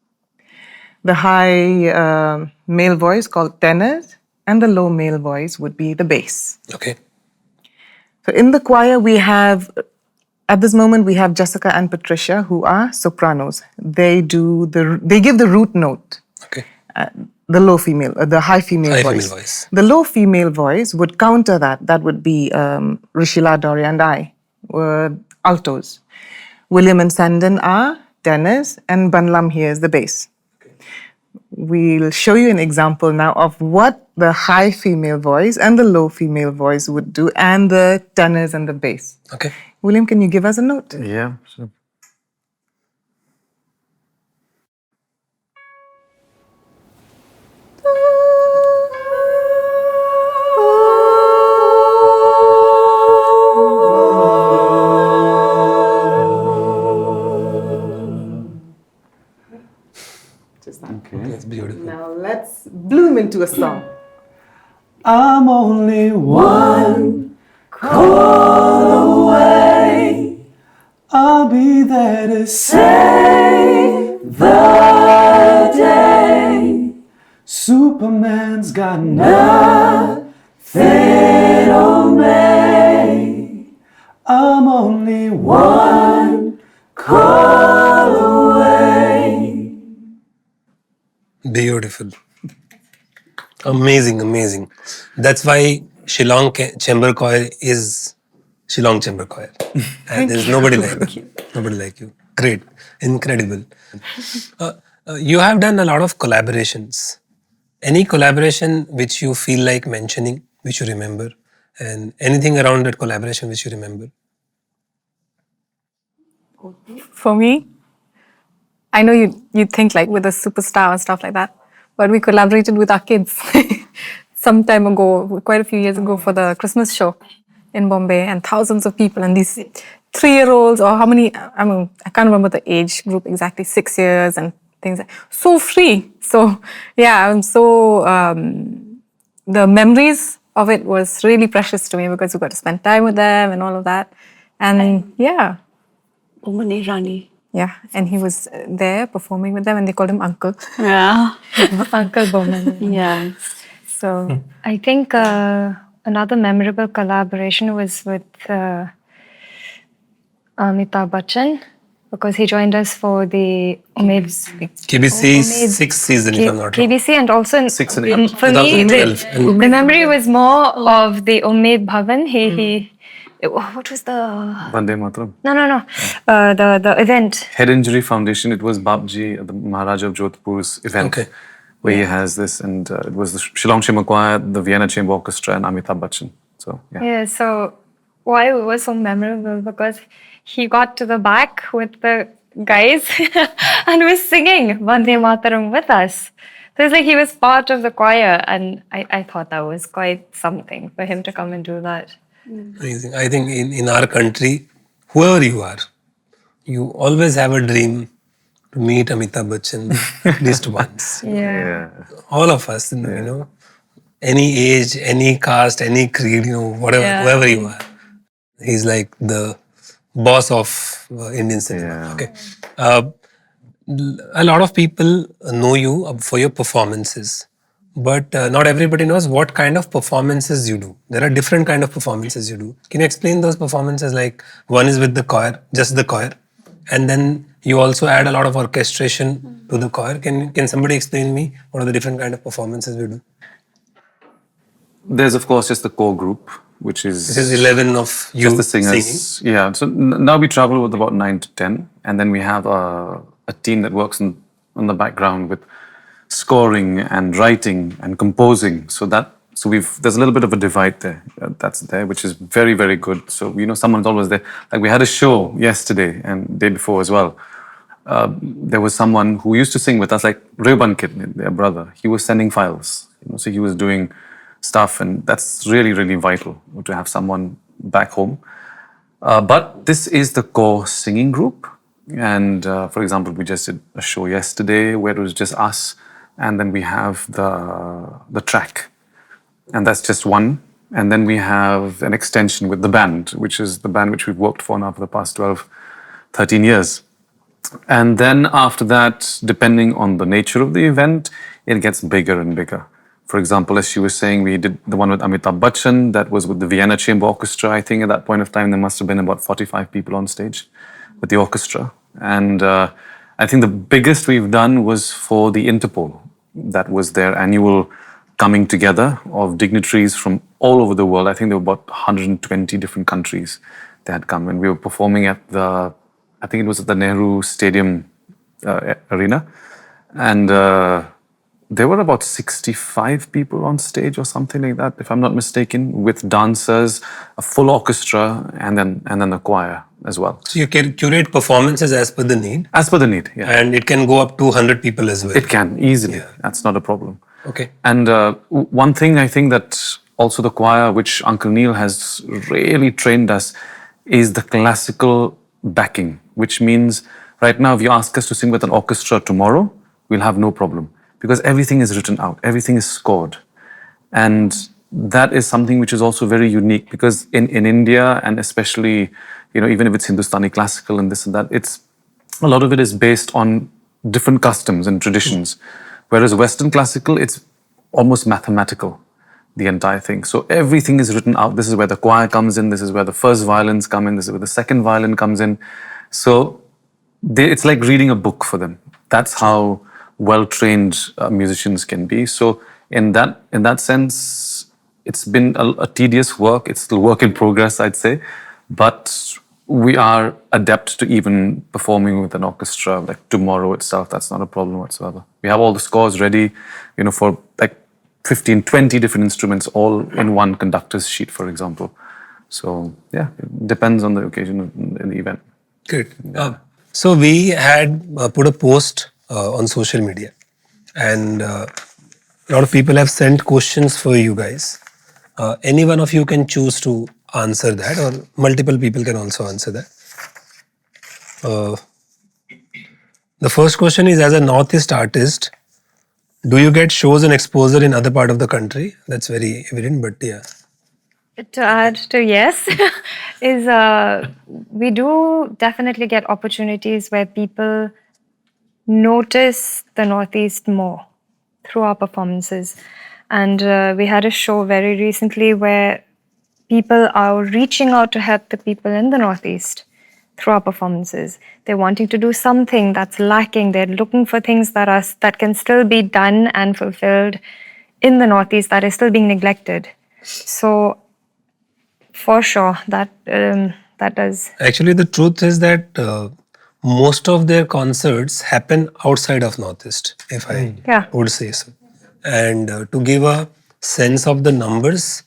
the high male voice called tenors, and the low male voice would be the bass. Okay. So in the choir, at this moment, we have Jessica and Patricia, who are sopranos. They give the root note. Okay. The low female, the high female voice. The low female voice would counter that. That would be Rishila, Doria, and I were altos. William and Sandon are tenors, and Banlam here is the bass. We'll show you an example now of what the high female voice and the low female voice would do, and the tenors and the bass. Okay. William, can you give us a note? Yeah, sure. That's beautiful. Now let's bloom into a song. I'm only one call away. I'll be there to save the day. Superman's got nothing on me. I'm only one call away. Beautiful. Amazing, amazing. That's why Shillong Chamber Choir is Shillong Chamber Choir. And there's nobody like you. Nobody like you. Great. Incredible. You have done a lot of collaborations. Any collaboration which you feel like mentioning, which you remember? And anything around that collaboration which you remember? For me, I know you think like with a superstar and stuff like that, but we collaborated with our kids some time ago, quite a few years ago, for the Christmas show in Bombay, and thousands of people, and these 3-year-olds, or how many, I can't remember the age group exactly, 6 years and things like so free. So yeah, I'm so the memories of it was really precious to me because we got to spend time with them and all of that. And yeah. Omani Rani. Yeah, and he was there performing with them, and they called him Uncle. Yeah. Uncle Bowman. Yeah. So I think another memorable collaboration was with Amitabh Bachchan, because he joined us for the KBC 6th season, if I'm not wrong. KBC, and also in, 6 and 8. for me, 2012. the memory was more of the Umaid Bhavan. What was the... Vande Mataram. No. The event. Head Injury Foundation, it was Babji, the Maharaja of Jodhpur's event, Okay. where he has this, and it was the Shillong Chamber Choir, the Vienna Chamber Orchestra, and Amitabh Bachchan. So, yeah. Yeah, so why it was so memorable, because he got to the back with the guys and was singing Vande Mataram with us. So it's like he was part of the choir, and I thought that was quite something for him to come and do that. Amazing. I think in our country, whoever you are, you always have a dream to meet Amitabh Bachchan at least once. Yeah. All of us, any age, any caste, any creed, whatever, Yeah. whoever you are. He's like the boss of Indian cinema. Yeah. Okay. a lot of people know you for your performances, but not everybody knows what kind of performances you do. There are different kind of performances you do. Can you explain those performances? Like one is with the choir, just the choir, and then you also add a lot of orchestration to the choir. Can somebody explain me what are the different kind of performances we do? There's of course just the core group, which is... This is 11 of you just the singers. singing. Yeah, so now we travel with about 9 to 10, and then we have a team that works on the background with scoring and writing and composing. So there's a little bit of a divide there. That's there, which is very, very good. So someone's always there. Like we had a show yesterday and day before as well. There was someone who used to sing with us, like Reban Kid, their brother. He was sending files. So he was doing stuff, and that's really, really vital to have someone back home. But this is the core singing group. And for example, we just did a show yesterday where it was just us, and then we have the track, and that's just one. And then we have an extension with the band, which is the band which we've worked for now for the past 12, 13 years. And then after that, depending on the nature of the event, it gets bigger and bigger. For example, as she was saying, we did the one with Amitabh Bachchan. That was with the Vienna Chamber Orchestra. I think at that point of time, there must have been about 45 people on stage with the orchestra. And I think the biggest we've done was for the Interpol. That was their annual coming together of dignitaries from all over the world. I think there were about 120 different countries that had come. And we were performing at I think it was at the Nehru Stadium arena. And there were about 65 people on stage or something like that, if I'm not mistaken, with dancers, a full orchestra, and then the choir as well. So you can curate performances as per the need? As per the need, yeah. And it can go up to 100 people as well? It can, easily. Yeah. That's not a problem. Okay. And one thing I think that also the choir, which Uncle Neil has really trained us, is the classical backing, which means right now if you ask us to sing with an orchestra tomorrow, we'll have no problem. Because everything is written out, everything is scored. And that is something which is also very unique, because in India, and especially, even if it's Hindustani classical and this and that, a lot of it is based on different customs and traditions. Whereas Western classical, it's almost mathematical, the entire thing. So everything is written out. This is where the choir comes in, this is where the first violins come in, this is where the second violin comes in. So it's like reading a book for them. That's how well-trained musicians can be. So in that sense, it's been a tedious work. It's still work in progress, I'd say. But we are adept to even performing with an orchestra like tomorrow itself. That's not a problem whatsoever. We have all the scores ready, for like 15, 20 different instruments all in one conductor's sheet, for example. So yeah, it depends on the occasion in the event. Good. So we had put a post on social media, and a lot of people have sent questions for you guys. Any one of you can choose to answer that, or multiple people can also answer that. The first question is, as a Northeast artist, do you get shows and exposure in other part of the country? That's very evident, but yeah. To add to yes, is we do definitely get opportunities where people notice the Northeast more through our performances. And we had a show very recently where people are reaching out to help the people in the Northeast through our performances. They're wanting to do something that's lacking. They're looking for things that can still be done and fulfilled in the Northeast that is still being neglected. So for sure, that does. Actually, the truth is that most of their concerts happen outside of Northeast, if I would say so. And to give a sense of the numbers,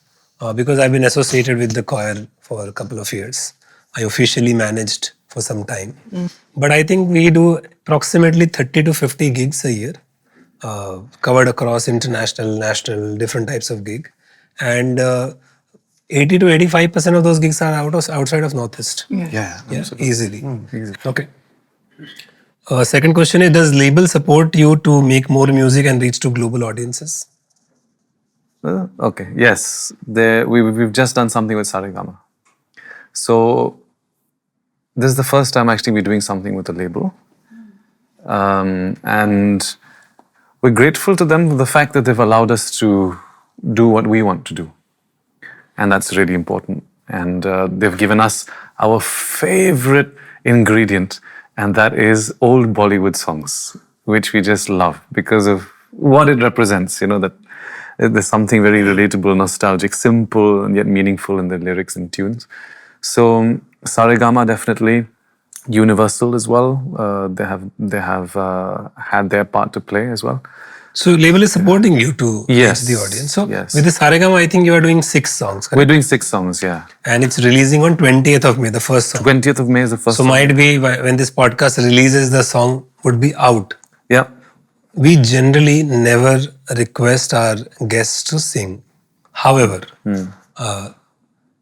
because I've been associated with the choir for a couple of years, I officially managed for some time. But I think we do approximately 30 to 50 gigs a year, covered across international, national, different types of gig. And 80 to 85% of those gigs are outside of Northeast. Yeah, easily. Okay. Second question is, does label support you to make more music and reach to global audiences? Okay, yes. We've just done something with Saregama. So this is the first time actually we're doing something with a label. And we're grateful to them for the fact that they've allowed us to do what we want to do. And that's really important. And they've given us our favorite ingredient, and that is old Bollywood songs, which we just love because of what it represents, that there's something very relatable, nostalgic, simple, and yet meaningful in the lyrics and tunes. So Saregama definitely universal as well. They have had their part to play as well. So label is supporting you to Yes. reach the audience. So Yes. with the Saregama, I think you are doing 6 songs, correct? We're doing 6 songs, yeah. And it's releasing on 20th of May, the first song. 20th of May is the first So song. might be when this podcast releases, the song would be out. Yeah. We generally never request our guests to sing. However,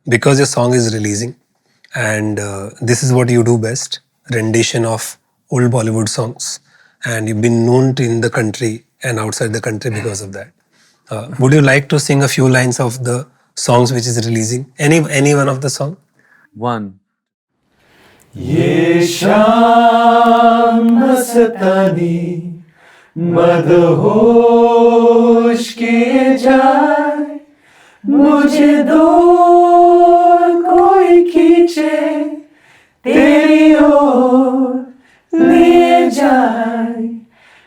because your song is releasing and this is what you do best, rendition of old Bollywood songs, and you've been known in the country and outside the country because of that. Would you like to sing a few lines of the songs which is releasing? Any one of the song? One. ये शाम मस्तानी मदहोश किए जाए मुझे दूर कोई खींचे तेरी ओर लिए जाए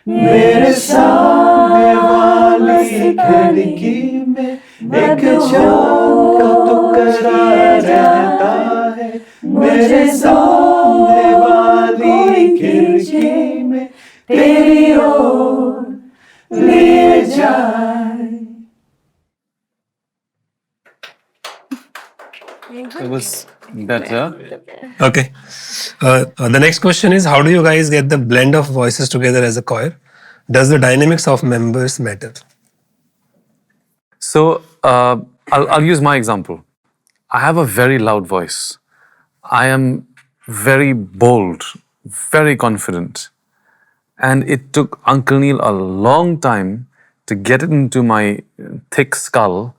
मेरे सामने वाली खिड़की में एक चांद का टुकड़ा रहता है मेरे सामने वाली खिड़की में तेरी ओर लिए जाए. It was better. Okay. The next question is, how do you guys get the blend of voices together as a choir? Does the dynamics of members matter? So I'll use my example. I have a very loud voice. I am very bold, very confident. And it took Uncle Neil a long time to get it into my thick skull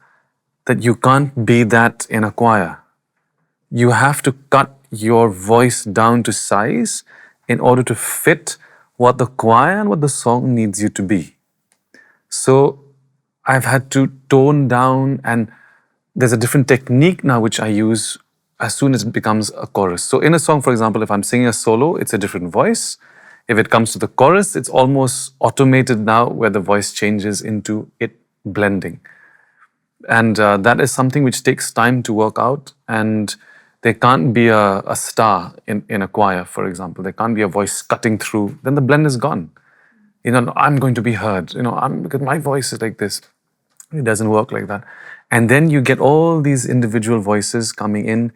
that you can't be that in a choir. You have to cut your voice down to size in order to fit what the choir and what the song needs you to be. So I've had to tone down, and there's a different technique now which I use as soon as it becomes a chorus. So in a song, for example, if I'm singing a solo, it's a different voice. If it comes to the chorus, it's almost automated now where the voice changes into it blending. And that is something which takes time to work out. And there can't be a star in a choir, for example. There can't be a voice cutting through. Then the blend is gone. I'm going to be heard. Because my voice is like this. It doesn't work like that. And then you get all these individual voices coming in,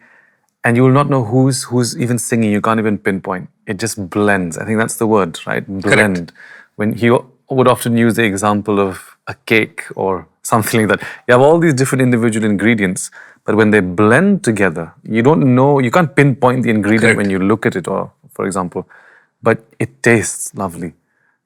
and you will not know who's even singing. You can't even pinpoint. It just blends. I think that's the word, right? Blend. Correct. When he would often use the example of a cake or something like that. You have all these different individual ingredients, but when they blend together, you don't know, you can't pinpoint the ingredient Correct. when you look at it, or for example, but it tastes lovely.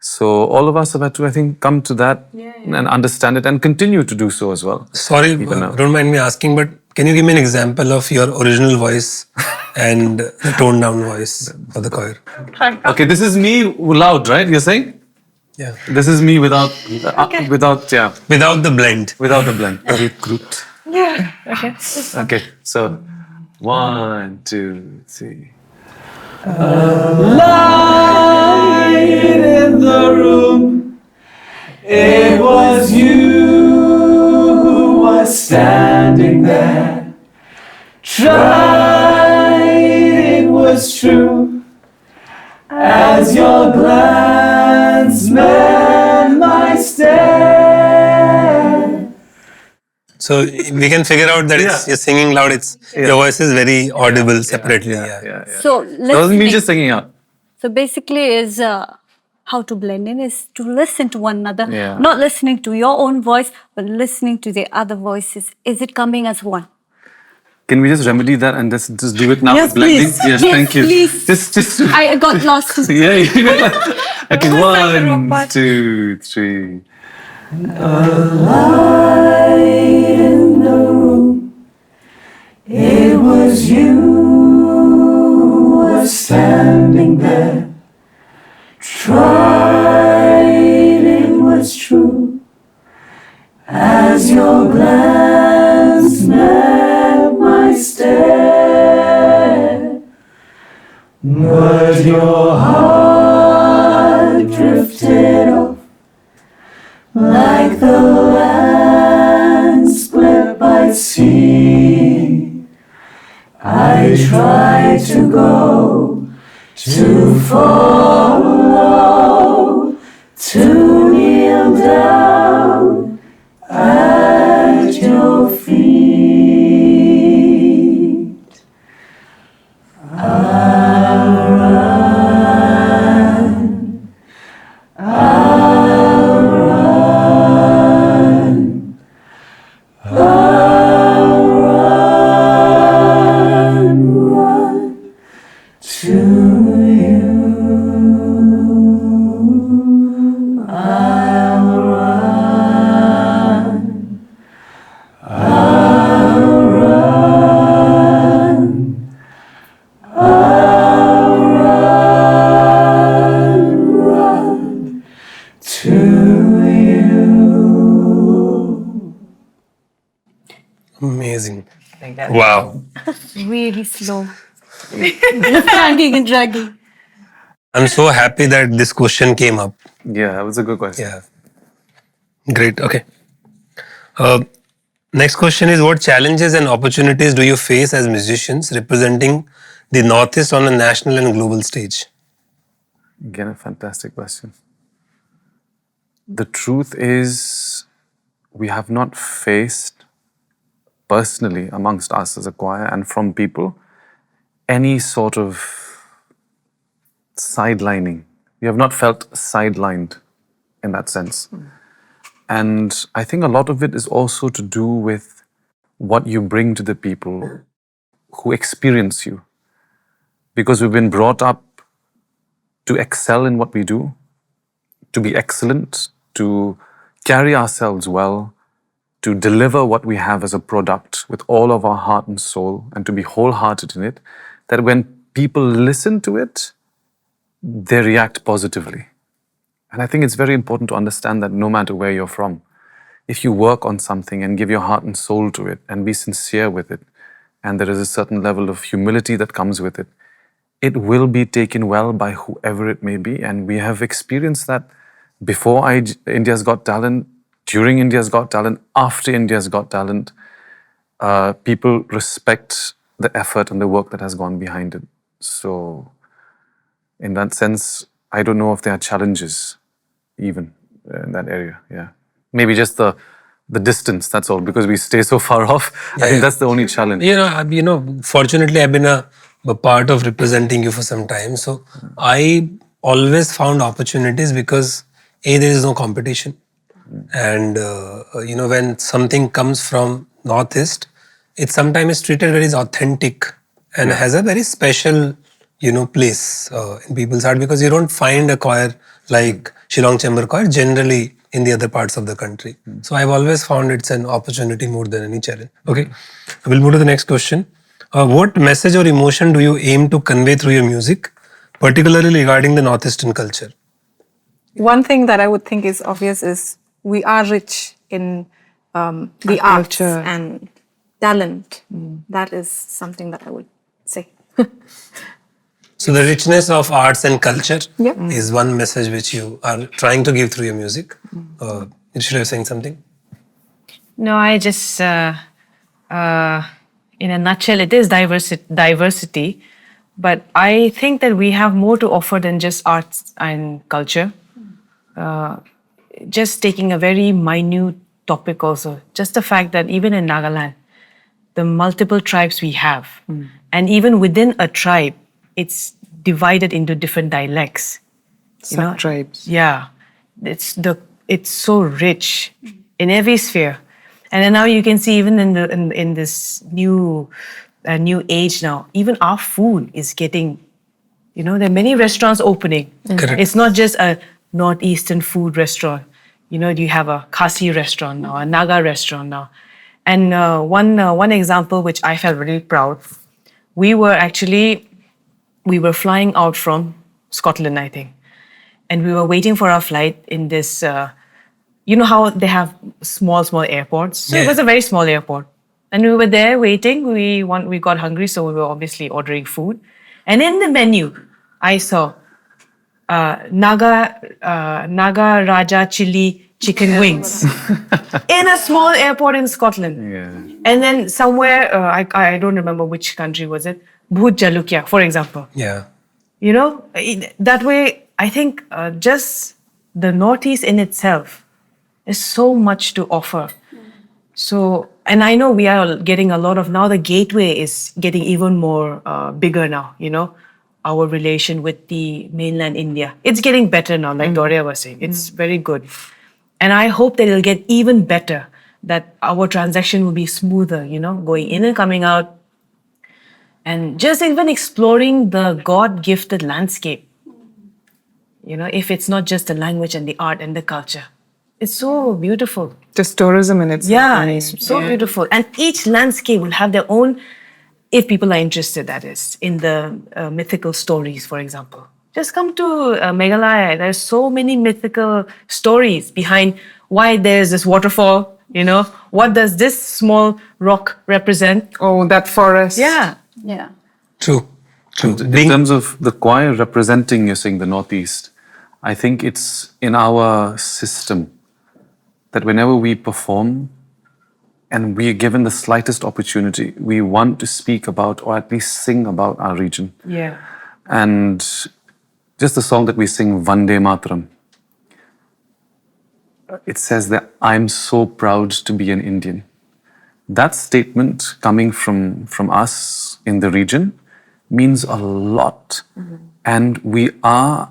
So all of us have had to, I think, come to that and understand it and continue to do so as well. Sorry, Even now. don't mind me asking, but can you give me an example of your original voice and the toned down voice for the choir? Okay, this is me loud, right? You're saying? Yeah. This is me without Without the blend. without the blend. Yeah. Okay. Okay, so 1, 2, 3. Light in the room. It was you who was standing there. Tried, it was true. As your glance met my stare. So we can figure out that you're singing loud. Your voice is very audible separately. Yeah. So That wasn't me just singing out. So basically, is how to blend in is to listen to one another, Yeah. not listening to your own voice, but listening to the other voices. Is it coming as one? Can we just remedy that and just do it now? Yes, with blending? please. Yes, Yes, thank you. please. Just I got lost. yeah. Okay, 1, 2, 3. Light in the room. It was you who was standing there. Tried, but your heart drifted off like the land split by sea. I tried to go, to follow, to kneel down at your feet. I'll run, I'll run, I'll run to you. I'll run, I'll run, I'll run to you. Amazing. Wow. Really slow. Dragging and dragging. I'm so happy that this question came up. Yeah, that was a good question. Yeah. Great. Okay. Next question is, what challenges and opportunities do you face as musicians representing the Northeast on a national and global stage? Again, a fantastic question. The truth is, we have not faced personally amongst us as a choir and from people any sort of sidelining. We have not felt sidelined in that sense. And I think a lot of it is also to do with what you bring to the people who experience you. Because we've been brought up to excel in what we do, to be excellent, to carry ourselves well, to deliver what we have as a product with all of our heart and soul, and to be wholehearted in it, that when people listen to it, they react positively. And I think it's very important to understand that no matter where you're from, if you work on something and give your heart and soul to it and be sincere with it, and there is a certain level of humility that comes with it, it will be taken well by whoever it may be. And we have experienced that before India's Got Talent, during India's Got Talent, after India's Got Talent. People respect the effort and the work that has gone behind it. So in that sense, I don't know if there are challenges even in that area. Yeah, maybe just the distance, that's all, because we stay so far off. I think that's the only challenge. Fortunately, I've been a part of representing you for some time. So I always found opportunities because there is no competition. And, when something comes from Northeast, it sometimes is treated very authentic and has a very special, place in people's heart, because you don't find a choir like Shillong Chamber Choir generally in the other parts of the country. So I've always found it's an opportunity more than any challenge. Okay, we'll move to the next question. What message or emotion do you aim to convey through your music, particularly regarding the Northeastern culture? One thing that I would think is obvious is we are rich in the arts and talent. That is something that I would say. So the richness of arts and culture is one message which you are trying to give through your music. Should I saying something? No, I just, in a nutshell, it is diversity. But I think that we have more to offer than just arts and culture. Just taking a very minute topic also, just the fact that even in Nagaland, the multiple tribes we have, and even within a tribe, it's divided into different dialects. Sub-tribes. Yeah, it's so rich in every sphere, and then now you can see even in this new age now, even our food is getting, there are many restaurants opening. Correct. It's not just a Northeastern food restaurant. You have a Khasi restaurant now, a Naga restaurant now. And one example which I felt really proud, we were flying out from Scotland, I think. And we were waiting for our flight in this, how they have small airports? So it was a very small airport. And we were there waiting. We got hungry, so we were obviously ordering food. And in the menu, I saw Naga Raja chili chicken wings in a small airport in Scotland. Yeah. And then somewhere, I don't remember which country was it, Bhut Jalukya, for example. Yeah. You know, that way, I think just the Northeast in itself is so much to offer. So, and I know we are getting a lot of, now the gateway is getting even more bigger now, you know, our relation with the mainland India. It's getting better now, like Doria was saying. It's very good. And I hope that it'll get even better, that our transaction will be smoother, you know, going in and coming out. And just even exploring the God-gifted landscape. You know, if it's not just the language and the art and the culture. It's so beautiful. Just tourism in itself. Yeah, it's so beautiful. And each landscape will have their own, if people are interested, that is, in the mythical stories, for example. Just come to Meghalaya. There's so many mythical stories behind why there's this waterfall, you know. What does this small rock represent? Oh, that forest. Yeah. Yeah. True. In terms of the choir representing, you're saying, the Northeast, I think it's in our system that whenever we perform and we are given the slightest opportunity, we want to speak about or at least sing about our region. Yeah. And just the song that we sing, Vande Mataram, it says that I'm so proud to be an Indian. That statement coming from us in the region means a lot. And we are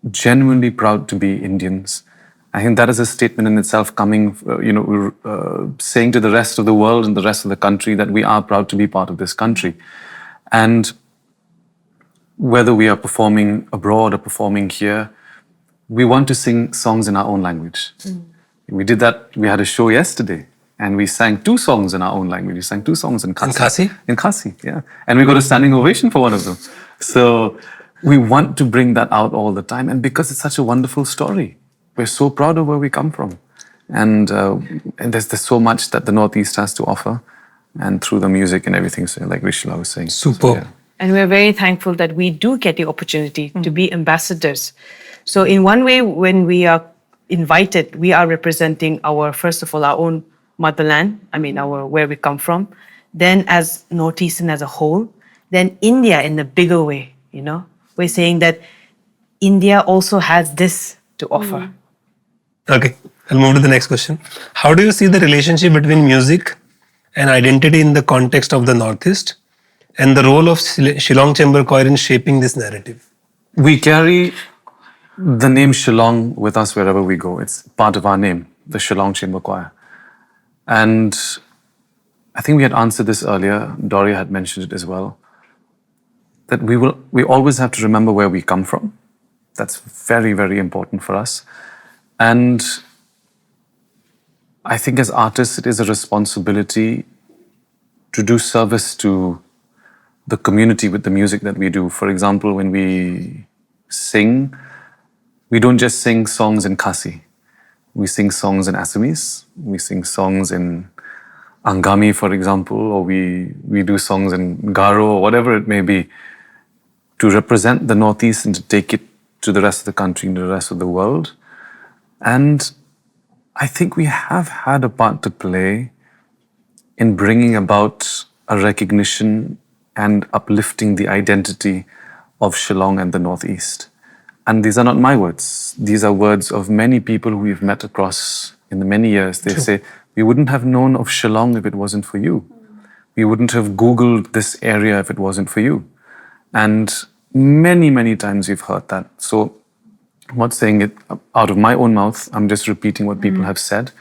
genuinely proud to be Indians. I think that is a statement in itself coming, saying to the rest of the world and the rest of the country that we are proud to be part of this country. And whether we are performing abroad or performing here, we want to sing songs in our own language. We did that, we had a show yesterday. And we sang 2 songs in our own language. We sang 2 songs in Khasi. In Khasi? In Khasi, yeah. And we got a standing ovation for one of them. So we want to bring that out all the time. And because it's such a wonderful story, we're so proud of where we come from. And there's so much that the Northeast has to offer. And through the music and everything, so like Rishila was saying. Super. So, yeah. And we're very thankful that we do get the opportunity to be ambassadors. So in one way, when we are invited, we are representing first of all, our own motherland, where we come from, then as Northeastern as a whole, then India in a bigger way, you know. We're saying that India also has this to offer. Okay, I'll move to the next question. How do you see the relationship between music and identity in the context of the Northeast and the role of Shillong Chamber Choir in shaping this narrative? We carry the name Shillong with us wherever we go. It's part of our name, the Shillong Chamber Choir. And I think we had answered this earlier. Doria had mentioned it as well. That we always have to remember where we come from. That's very, very important for us. And I think as artists, it is a responsibility to do service to the community with the music that we do. For example, when we sing, we don't just sing songs in Khasi. We sing songs in Assamese. We sing songs in Angami, for example, or we do songs in Garo, or whatever it may be, to represent the Northeast and to take it to the rest of the country and the rest of the world. And I think we have had a part to play in bringing about a recognition and uplifting the identity of Shillong and the Northeast. And these are not my words. These are words of many people who we've met across in the many years. They say, we wouldn't have known of Shillong if it wasn't for you. We wouldn't have Googled this area if it wasn't for you. And many, many times we've heard that. So I'm not saying it out of my own mouth. I'm just repeating what people have said.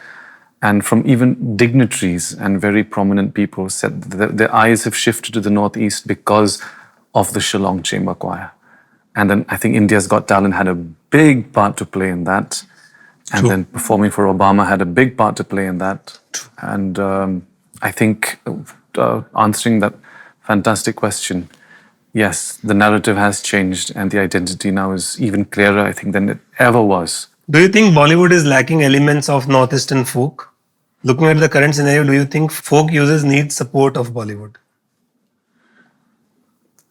And from even dignitaries and very prominent people said that their eyes have shifted to the Northeast because of the Shillong Chamber Choir. And then I think India's Got Talent had a big part to play in that. And then performing for Obama had a big part to play in that. And I think answering that fantastic question, yes, the narrative has changed and the identity now is even clearer, I think, than it ever was. Do you think Bollywood is lacking elements of Northeastern folk? Looking at the current scenario, do you think folk users need support of Bollywood?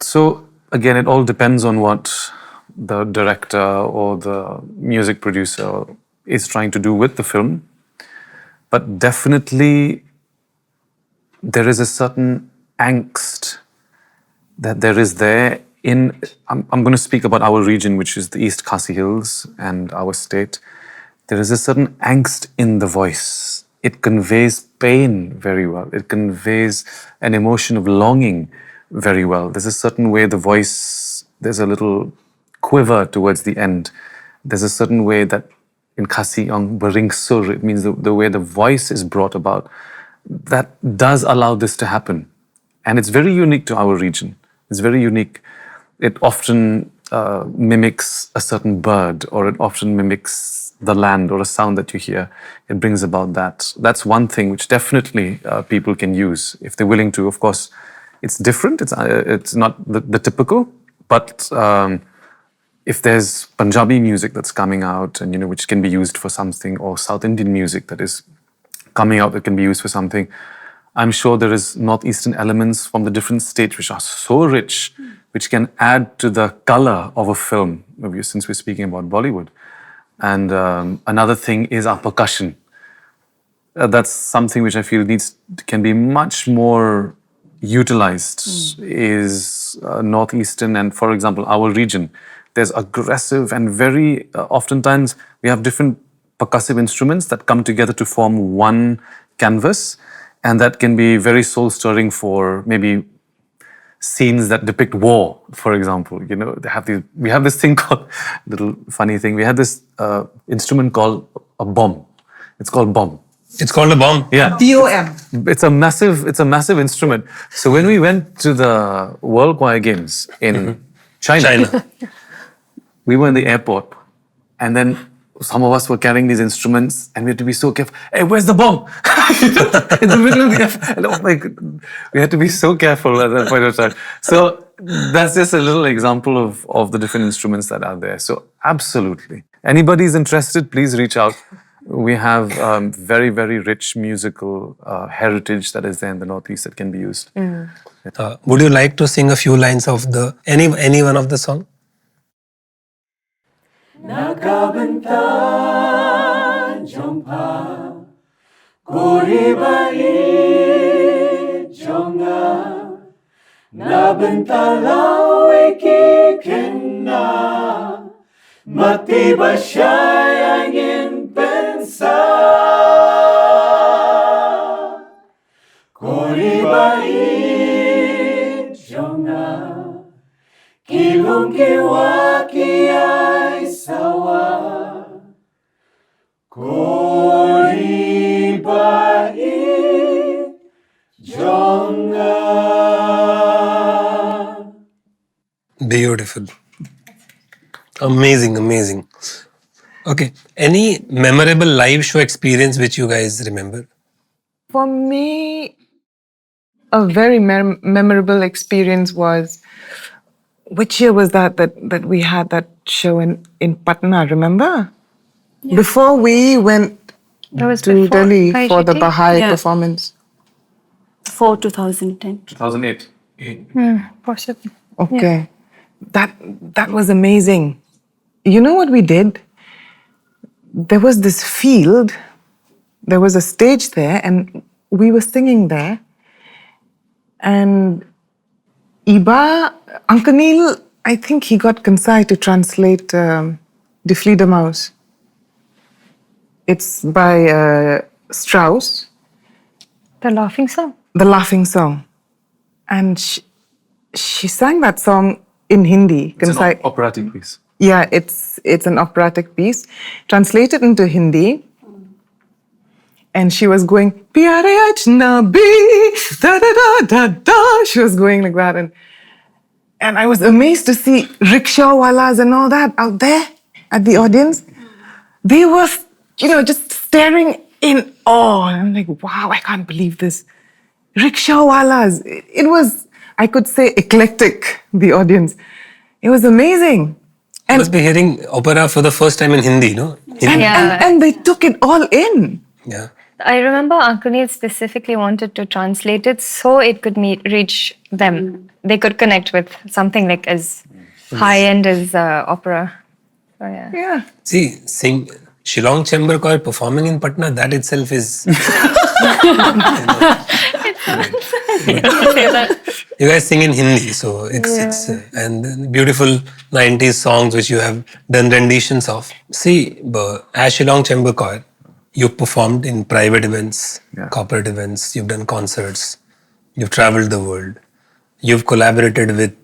So again, it all depends on what the director or the music producer is trying to do with the film. But definitely, there is a certain angst that there is there in, I'm going to speak about our region, which is the East Khasi Hills and our state. There is a certain angst in the voice. It conveys pain very well. It conveys an emotion of longing very well. There's a certain way the voice, there's a little quiver towards the end. There's a certain way that in Khasi ang bering sur, it means the way the voice is brought about, that does allow this to happen. And it's very unique to our region. It's very unique. It often mimics a certain bird, or it often mimics the land or a sound that you hear. It brings about that. That's one thing which definitely people can use if they're willing to. Of course, it's different. It's not the typical, but if there's Punjabi music that's coming out and, which can be used for something, or South Indian music that is coming out that can be used for something, I'm sure there is Northeastern elements from the different states which are so rich, which can add to the color of a film, since we're speaking about Bollywood. And another thing is our percussion. That's something which I feel can be much more utilized, is Northeastern, and for example, our region. There's aggressive and very, oftentimes we have different percussive instruments that come together to form one canvas, and that can be very soul-stirring for maybe scenes that depict war, for example. We have this thing called, little funny thing, we had this instrument called a bomb. It's called bomb. It's called a bomb? Yeah. BOM. It's a massive instrument. So when we went to the World Choir Games in China, we were in the airport, and then some of us were carrying these instruments, and we had to be so careful. Hey, where's the bomb? In the middle of the airport. And oh my God, we had to be so careful at that point of time. So that's just a little example of the different instruments that are there. So absolutely. Anybody's interested, please reach out. We have very, very rich musical heritage that is there in the Northeast that can be used. Would you like to sing a few lines of any one of the song? Nakabenta jompa Kuribai jonga Nabenta lawe kikena Mati basyay angin pensa Kuribai jonga Kilong kiwaki ay sawa Kuribai jonga. Beautiful. Amazing. Okay. Any memorable live show experience which you guys remember? For me, a very memorable experience was, which year was that we had that show in Patna, remember? Yeah. Before we went to Delhi for the Baha'i performance. For 2010. 2008. Possibly. Okay. Yeah. That was amazing. You know what we did? There was this field, there was a stage there, and we were singing there. And Uncle Neil, I think he got Kansai to translate Die Fledermaus. It's by Strauss. The Laughing Song? The Laughing Song. And she sang that song in Hindi. It's an operatic piece. Yeah, it's an operatic piece, translated into Hindi. And she was going, Pyare Ajnabi, da da da da da. She was going like that. And I was amazed to see rickshaw-walas and all that out there at the audience. They were, just staring in awe. And I'm like, wow, I can't believe this. Rickshaw-walas. It was, I could say, eclectic, the audience. It was amazing. You must be hearing opera for the first time in Hindi, no? And they took it all in. Yeah. I remember Uncle Neil specifically wanted to translate it so it could reach them. They could connect with something like as high-end as opera. So, yeah. Yeah. See, sing Shillong Chamber Choir performing in Patna, that itself is. You guys sing in Hindi, so it's and then beautiful 90s songs which you have done renditions of. See, as Shillong Chamber Choir, you've performed in private events, corporate events, you've done concerts, you've traveled the world, you've collaborated with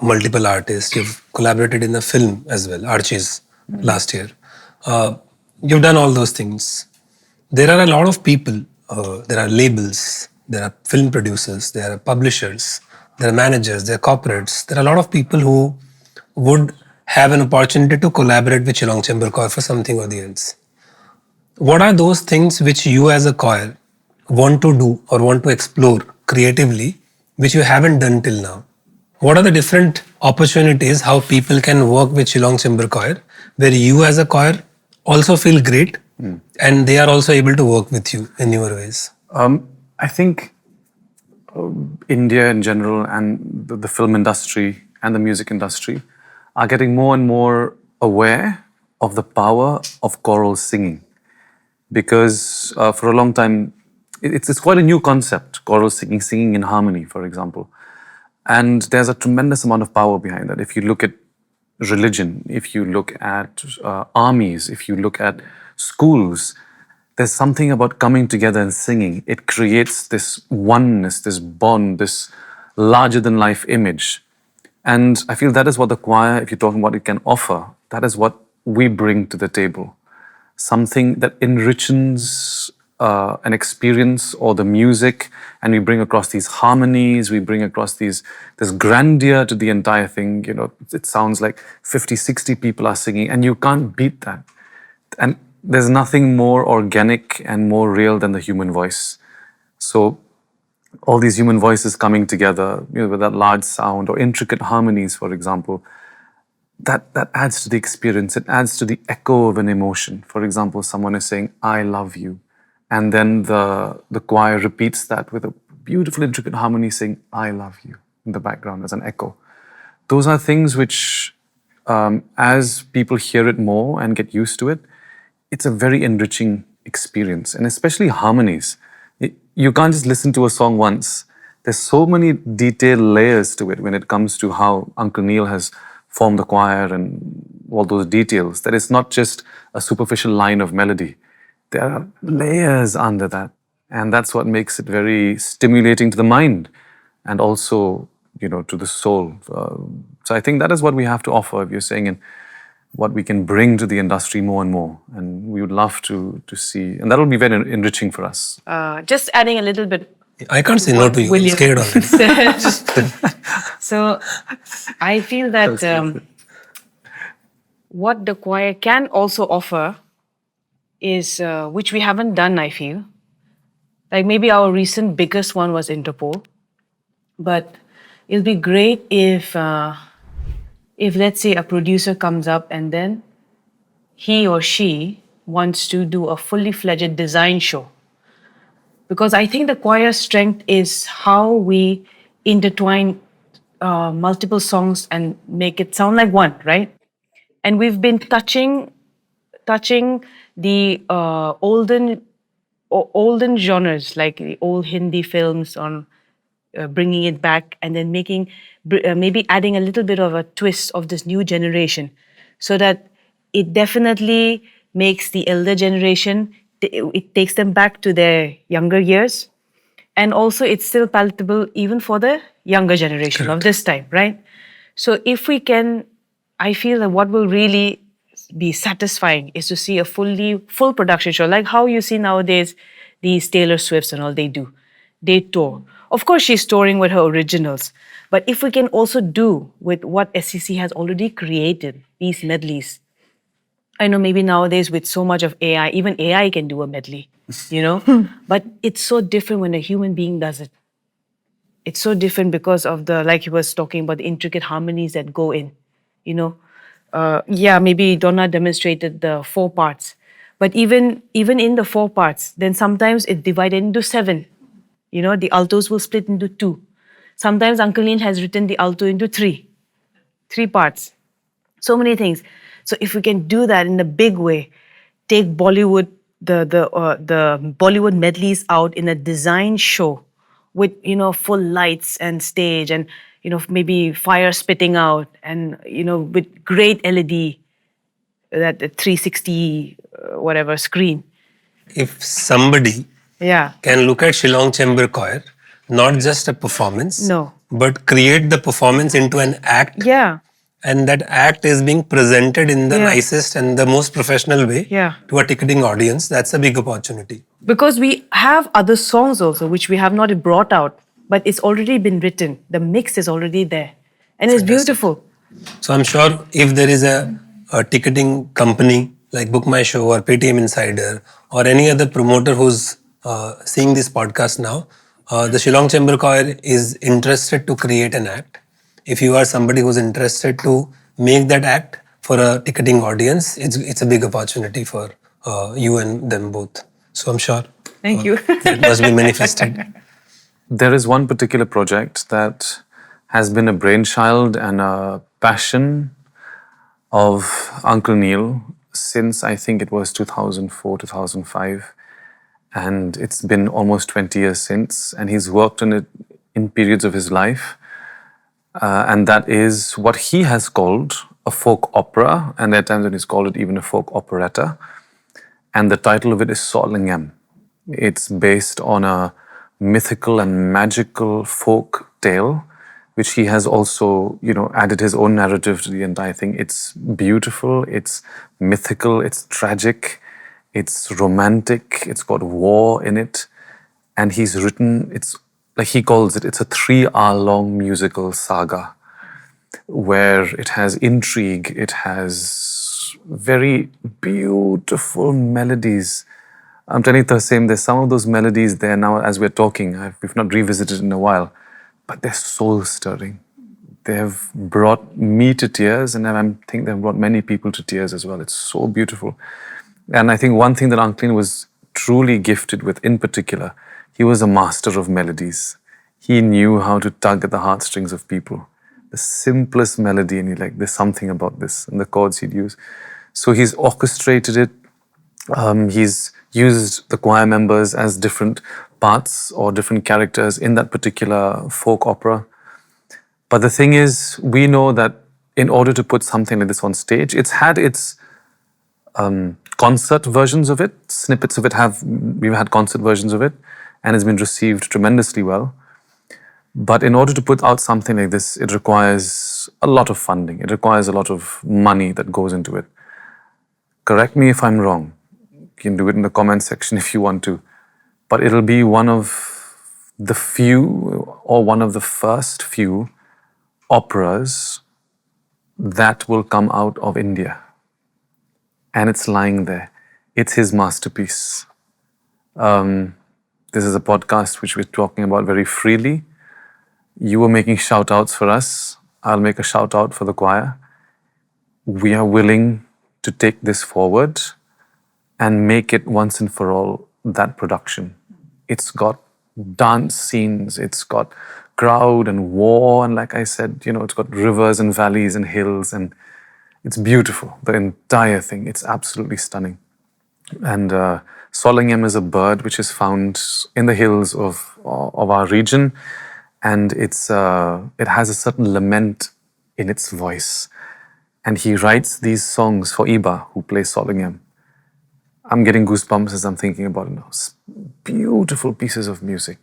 multiple artists, you've collaborated in a film as well, Archie's last year. You've done all those things. There are a lot of people, there are labels, there are film producers, there are publishers, there are managers, there are corporates. There are a lot of people who would have an opportunity to collaborate with Shillong Chamber Choir for something or the else. What are those things which you as a choir want to do or want to explore creatively, which you haven't done till now? What are the different opportunities how people can work with Shillong Chamber Choir, where you as a choir also feel great and they are also able to work with you in newer ways? I think India in general and the film industry and the music industry are getting more and more aware of the power of choral singing. Because for a long time, it's quite a new concept, choral singing, singing in harmony, for example. And there's a tremendous amount of power behind that. If you look at religion, if you look at armies, if you look at schools, there's something about coming together and singing. It creates this oneness, this bond, this larger-than-life image. And I feel that is what the choir, if you're talking about it, can offer. That is what we bring to the table. Something that enriches an experience or the music, and we bring across these harmonies, we bring across this grandeur to the entire thing. You know, it sounds like 50, 60 people are singing, and you can't beat that. And there's nothing more organic and more real than the human voice. So all these human voices coming together, you know, with that large sound or intricate harmonies, for example, that adds to the experience. It adds to the echo of an emotion. For example, someone is saying, "I love you." And then the choir repeats that with a beautiful, intricate harmony saying, "I love you," in the background as an echo. Those are things which, as people hear it more and get used to it, it's a very enriching experience. And especially harmonies. You can't just listen to a song once. There's so many detailed layers to it when it comes to how Uncle Neil has formed the choir and all those details, that it's not just a superficial line of melody. There are layers under that. And that's what makes it very stimulating to the mind and also, you know, to the soul. So I think that is what we have to offer, if you're saying, and what we can bring to the industry more and more. And we would love to see, and that will be very enriching for us. Just adding a little bit. I can't say no to you. I'm scared already. So I feel that what the choir can also offer is, which we haven't done, I feel. Like maybe our recent biggest one was Interpol. But it'll be great if let's say a producer comes up and then he or she wants to do a fully fledged design show. Because I think the choir's strength is how we intertwine multiple songs and make it sound like one, right? And we've been touching the olden genres, like the old Hindi films, on bringing it back and then making, maybe adding a little bit of a twist of this new generation, so that it definitely makes the elder generation, it takes them back to their younger years. And also it's still palatable even for the younger generation. Correct. Of this time, right? So if we can, I feel that what will really be satisfying is to see a full production show, like how you see nowadays these Taylor Swifts and all they do. They tour. Of course, she's touring with her originals. But if we can also do with what SCC has already created, these medleys. I know maybe nowadays with so much of AI, even AI can do a medley, you know? But it's so different when a human being does it. It's so different because of the, like he was talking about, the intricate harmonies that go in, you know? Maybe Donna demonstrated the 4 parts. But even in the 4 parts, then sometimes it's divided into 7. You know, the altos will split into 2. Sometimes Uncle Neil has written the alto into 3 parts. So many things. So if we can do that in a big way, take Bollywood, the Bollywood medleys out in a design show with, you know, full lights and stage and, you know, maybe fire spitting out and, you know, with great LED, that 360 whatever screen. If somebody Yeah. can look at Shillong Chamber Choir, not just a performance, No. but create the performance into an act. Yeah. And that act is being presented in the Yeah. nicest and the most professional way Yeah. to a ticketing audience. That's a big opportunity. Because we have other songs also which we have not brought out, but it's already been written. The mix is already there. And it's beautiful. So I'm sure if there is a ticketing company like Book My Show or Paytm Insider or any other promoter who's seeing this podcast now, the Shillong Chamber Choir is interested to create an act. If you are somebody who's interested to make that act for a ticketing audience, it's a big opportunity for you and them both. So I'm sure Thank you. that must be manifested. There is one particular project that has been a brainchild and a passion of Uncle Neil since I think it was 2004, 2005. And it's been almost 20 years since. And he's worked on it in periods of his life. And that is what he has called a folk opera. And there are times when he's called it even a folk operetta. And the title of it is Solingam. It's based on a mythical and magical folk tale, which he has also, you know, added his own narrative to the entire thing. It's beautiful, it's mythical, it's tragic, it's romantic, it's got war in it. And he's written, it's like he calls it, it's a 3-hour-long musical saga where it has intrigue, it has very beautiful melodies. I'm telling you, Tarsame, there's some of those melodies there now as we're talking. We've not revisited in a while, but they're soul-stirring. They have brought me to tears, and I think they've brought many people to tears as well. It's so beautiful. And I think one thing that Uncle Neil was truly gifted with in particular, he was a master of melodies. He knew how to tug at the heartstrings of people. The simplest melody, and you're like, there's something about this, and the chords he'd use. So he's orchestrated it. He's used the choir members as different parts or different characters in that particular folk opera. But the thing is, we know that in order to put something like this on stage, it's had its concert versions of it. Snippets of it we've had concert versions of it, and it's been received tremendously well. But in order to put out something like this, it requires a lot of funding. It requires a lot of money that goes into it. Correct me if I'm wrong. You can do it in the comment section if you want to. But it'll be one of the few, or one of the first few operas that will come out of India. And it's lying there. It's his masterpiece. This is a podcast which we're talking about very freely. You were making shout-outs for us. I'll make a shout-out for the choir. We are willing to take this forward and make it once and for all that production. It's got dance scenes, it's got crowd and war, and like I said, you know, it's got rivers and valleys and hills, and it's beautiful. The entire thing, it's absolutely stunning. And Solingam is a bird which is found in the hills of our region, and it has a certain lament in its voice. And he writes these songs for Iba, who plays Solingam. I'm getting goosebumps as I'm thinking about it now. Beautiful pieces of music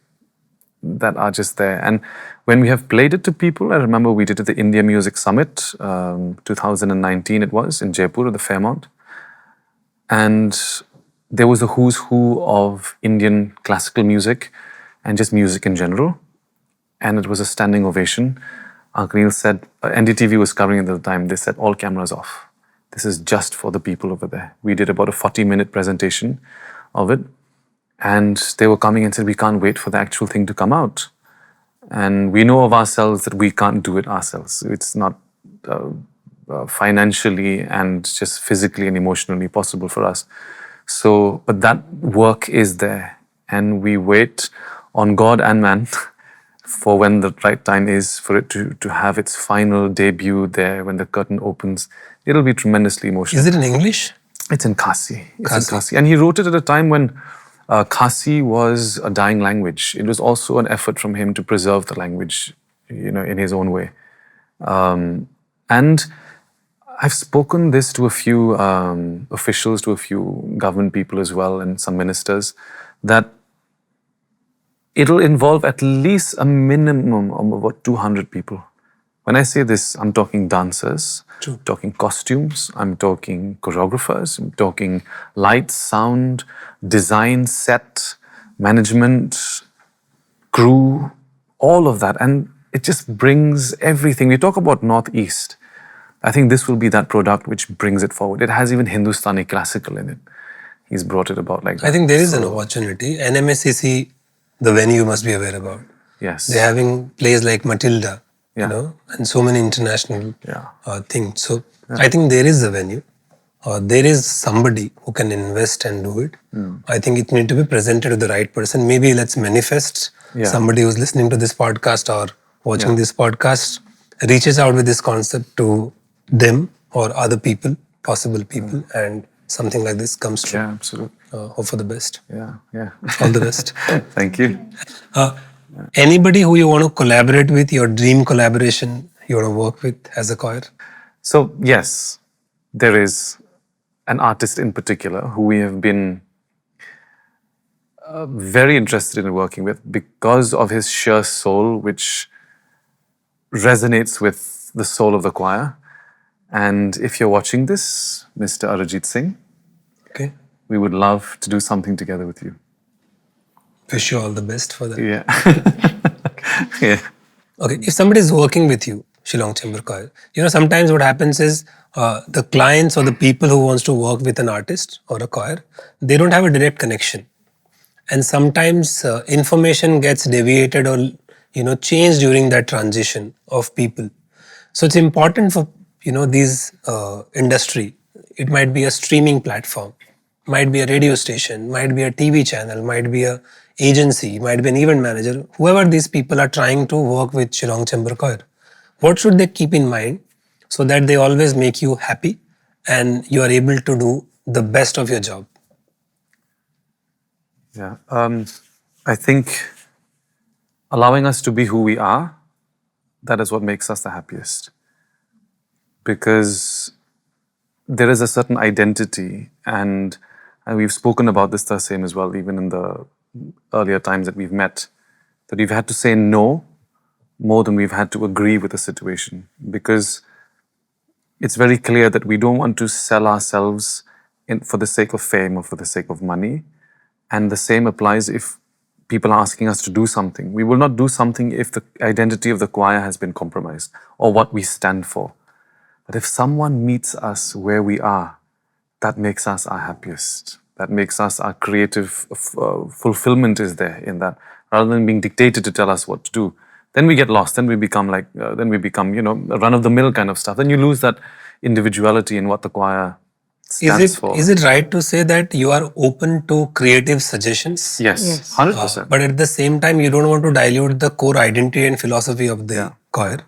that are just there. And when we have played it to people, I remember we did it at the India Music Summit, 2019 it was, in Jaipur at the Fairmont. And there was a who's who of Indian classical music and just music in general. And it was a standing ovation. Uncle Neil said, NDTV was covering it at the time, they said, all cameras off. This is just for the people over there. We did about a 40-minute presentation of it. And they were coming and said, we can't wait for the actual thing to come out. And we know of ourselves that we can't do it ourselves. It's not financially and just physically and emotionally possible for us. So, but that work is there, and we wait on God and man for when the right time is for it to have its final debut there. When the curtain opens, it'll be tremendously emotional. Is it in English? It's in Khasi. It's Khasi. in Khasi. And he wrote it at a time when Khasi was a dying language. It was also an effort from him to preserve the language, in his own way. And I've spoken this to a few officials, to a few government people as well, and some ministers, that it'll involve at least a minimum of about 200 people. When I say this, I'm talking dancers, I'm talking costumes, I'm talking choreographers, I'm talking lights, sound, design, set, management, crew, all of that. And it just brings everything. We talk about Northeast. I think this will be that product which brings it forward. It has even Hindustani classical in it. He's brought it about like that. I think there is an opportunity. NMSCC, the venue you must be aware about. Yes. They're having plays like Matilda, and so many international things. So I think there is a venue. There is somebody who can invest and do it. I think it needs to be presented to the right person. Maybe let's manifest somebody who's listening to this podcast or watching this podcast reaches out with this concept to them or other people, possible people, and something like this comes true. Yeah, absolutely. Hope for the best. Yeah. All the best. Thank you. Anybody who you want to collaborate with, your dream collaboration you want to work with as a choir? So, yes, there is an artist in particular who we have been very interested in working with because of his sheer soul, which resonates with the soul of the choir. And if you're watching this, Mr. Arijit Singh, we would love to do something together with you. Wish you all the best for that. Yeah. Yeah. Okay, if somebody is working with you, Shillong Chamber Choir, sometimes what happens is the clients or the people who wants to work with an artist or a choir, they don't have a direct connection. And sometimes information gets deviated or, changed during that transition of people. So it's important for, these industry. It might be a streaming platform, might be a radio station, might be a TV channel, might be a agency, might be an event manager, whoever these people are trying to work with Shillong Chamber Choir. What should they keep in mind so that they always make you happy and you are able to do the best of your job? Yeah. I think allowing us to be who we are, that is what makes us the happiest. Because there is a certain identity, and we've spoken about this the same as well, even in the earlier times that we've met, that we've had to say no more than we've had to agree with the situation. Because it's very clear that we don't want to sell ourselves for the sake of fame or for the sake of money. And the same applies if people are asking us to do something. We will not do something if the identity of the choir has been compromised or what we stand for. But if someone meets us where we are, that makes us our happiest. That makes us our creative fulfillment is there in that. Rather than being dictated to tell us what to do, then we get lost. Then we become a run-of-the-mill kind of stuff. Then you lose that individuality in what the choir stands for. Is it right to say that you are open to creative suggestions? Yes. 100%. But at the same time, you don't want to dilute the core identity and philosophy of the choir,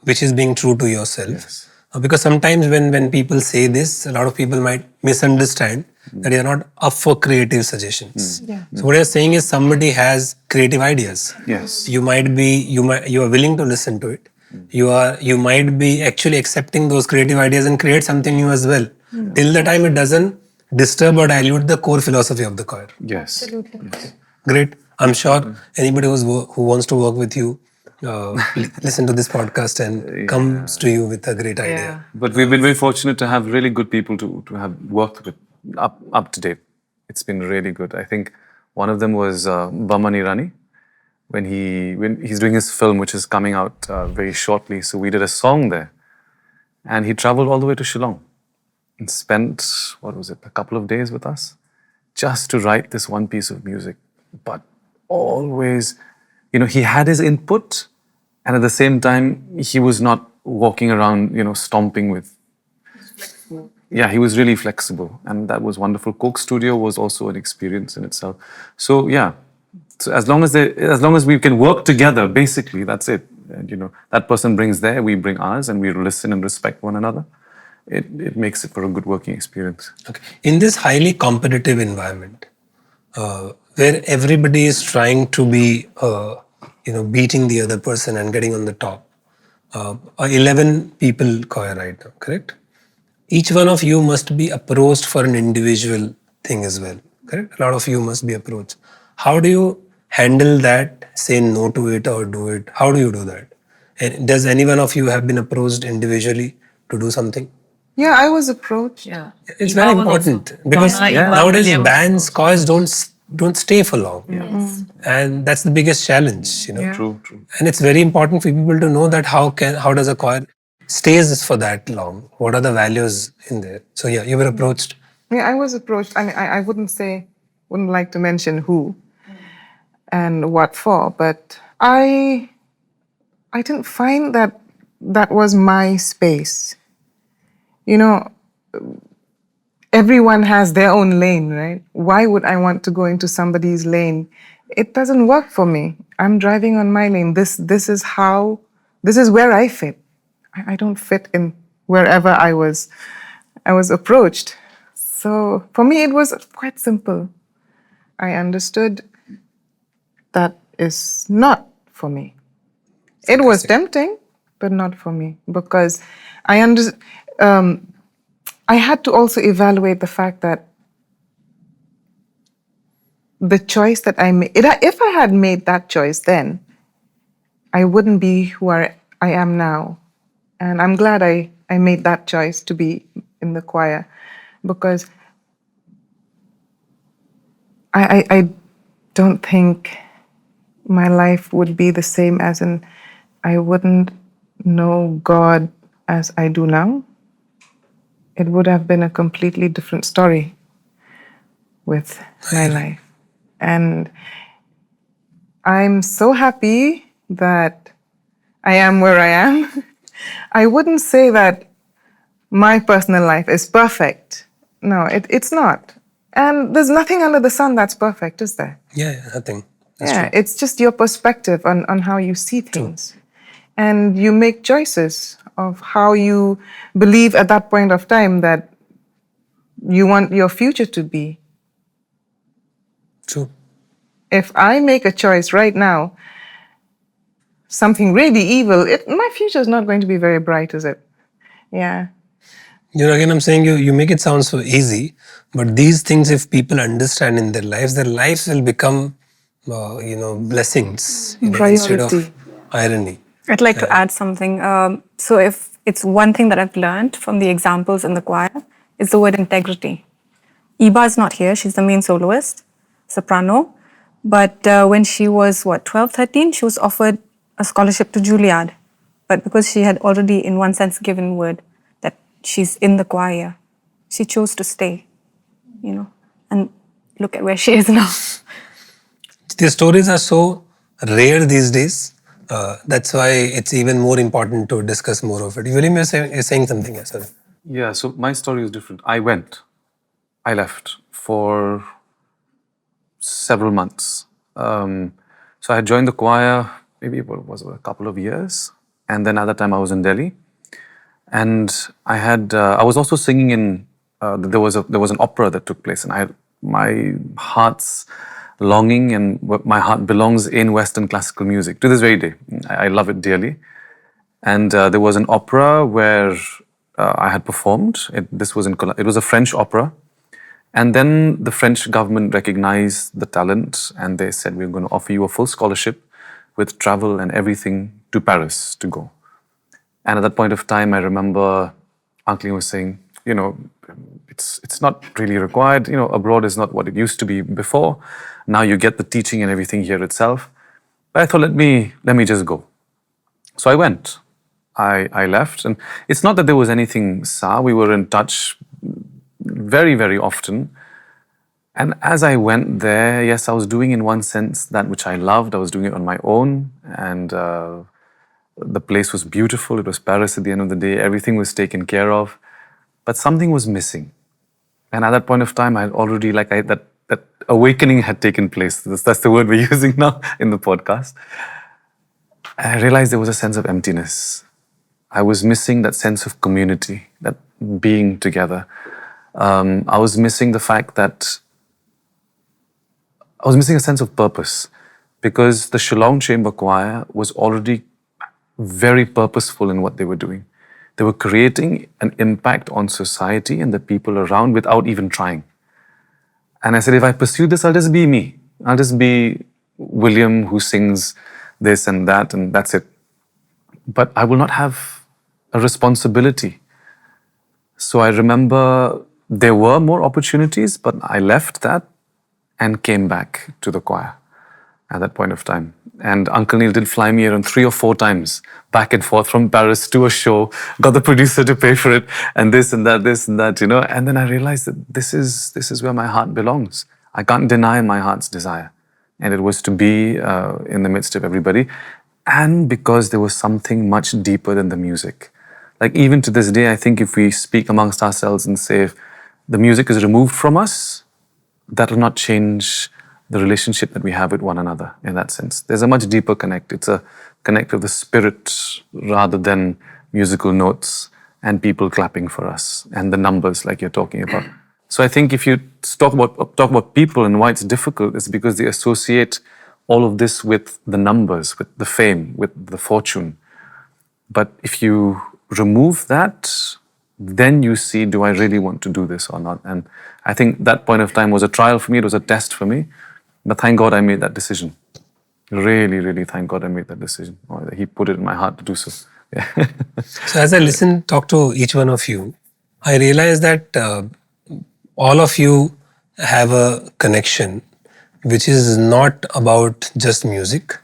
which is being true to yourself. Yes. Because sometimes when people say this, a lot of people might misunderstand that you're not up for creative suggestions. So what you're saying is somebody has creative ideas. Yes. You are willing to listen to it. You might be actually accepting those creative ideas and create something new as well. Till the time it doesn't disturb or dilute the core philosophy of the choir. Yes. Absolutely. Yes. Great. I'm sure anybody who wants to work with you, listen to this podcast and comes to you with a great idea. But we've been very fortunate to have really good people to have worked with up to date. It's been really good. I think one of them was Bamani Rani, when he's doing his film, which is coming out very shortly. So we did a song there, and he traveled all the way to Shillong and spent, a couple of days with us just to write this one piece of music. But always, he had his input, and at the same time, he was not walking around, stomping with. yeah, he was really flexible, and that was wonderful. Coke Studio was also an experience in itself. So yeah, so as long as we can work together, basically that's it. And, that person brings their, we bring ours, and we listen and respect one another. It makes it for a good working experience. Okay. In this highly competitive environment, where everybody is trying to be, beating the other person and getting on the top. 11 people choir right now, correct? Each one of you must be approached for an individual thing as well, correct? A lot of you must be approached. How do you handle that, say no to it or do it? How do you do that? And does any one of you have been approached individually to do something? Yeah, I was approached. Yeah. It's very important because nowadays bands, choirs don't stay for long. And that's the biggest challenge, True. And it's very important for people to know that how does a choir stays for that long? What are the values in there? So yeah, you were approached. Yeah, I was approached. I mean, I wouldn't like to mention who and what for, but I didn't find that was my space. Everyone has their own lane, right? Why would I want to go into somebody's lane? It doesn't work for me. I'm driving on my lane. This is where I fit. I don't fit in wherever I was approached. So for me, it was quite simple. I understood that is not for me. It was tempting, but not for me, because I had to also evaluate the fact that the choice that I made, if I had made that choice then, I wouldn't be who I am now. And I'm glad I made that choice to be in the choir, because I don't think my life would be the same, as in I wouldn't know God as I do now. It would have been a completely different story with my life. And I'm so happy that I am where I am. I wouldn't say that my personal life is perfect. No, it's not. And there's nothing under the sun that's perfect, is there? Yeah, nothing. That's true. It's just your perspective on how you see things. True. And you make choices of how you believe at that point of time that you want your future to be. True. If I make a choice right now, something really evil, my future is not going to be very bright, is it? Yeah. Again, I'm saying you make it sound so easy, but these things, if people understand in their lives will become, blessings, instead of irony. I'd like to add something. So if it's one thing that I've learned from the examples in the choir, is the word integrity. Iba is not here. She's the main soloist, soprano. But when she was, 12, 13, she was offered a scholarship to Juilliard. But because she had already, in one sense, given word that she's in the choir, she chose to stay, and look at where she is now. The stories are so rare these days. That's why it's even more important to discuss more of it. William, you're saying something, yes, sir. Yeah, so my story is different. I left for several months. So I had joined the choir, maybe it was a couple of years. And then at that time I was in Delhi. And I was also singing in, there was an opera that took place. And my heart's longing and my heart belongs in Western classical music to this very day. I love it dearly. And there was an opera where I had performed. It was a French opera. And then the French government recognized the talent and they said, we're going to offer you a full scholarship with travel and everything to Paris to go. And at that point of time, I remember Uncle was saying, it's not really required. Abroad is not what it used to be before. Now you get the teaching and everything here itself. But I thought, let me just go. So I went. I left. And it's not that there was anything sour. We were in touch very, very often. And as I went there, yes, I was doing in one sense that which I loved. I was doing it on my own. And the place was beautiful. It was Paris at the end of the day. Everything was taken care of. but something was missing. And at that point of time, I had already, that awakening had taken place. That's the word we're using now in the podcast. And I realized there was a sense of emptiness. I was missing that sense of community, that being together. I was missing the fact that I was missing a sense of purpose, because the Shillong Chamber Choir was already very purposeful in what they were doing. They were creating an impact on society and the people around without even trying. And I said, if I pursue this, I'll just be me. I'll just be William who sings this and that's it. But I will not have a responsibility. So I remember there were more opportunities, but I left that and came back to the choir at that point of time. And Uncle Neil did fly me around 3 or 4 times, back and forth from Paris to a show, got the producer to pay for it, and this and that, you know. And then I realized that this is where my heart belongs. I can't deny my heart's desire. And it was to be in the midst of everybody. And because there was something much deeper than the music. Like even to this day, I think if we speak amongst ourselves and say, if the music is removed from us, that will not change the relationship that we have with one another in that sense. There's a much deeper connect. It's a connect of the spirit rather than musical notes and people clapping for us and the numbers like you're talking about. So I think if you talk about people and why it's difficult, it's because they associate all of this with the numbers, with the fame, with the fortune. But if you remove that, then you see, do I really want to do this or not? And I think that point of time was a trial for me, it was a test for me. But thank God I made that decision. Really, really thank God I made that decision. He put it in my heart to do so. Yeah. So as I talk to each one of you, I realize that all of you have a connection which is not about just music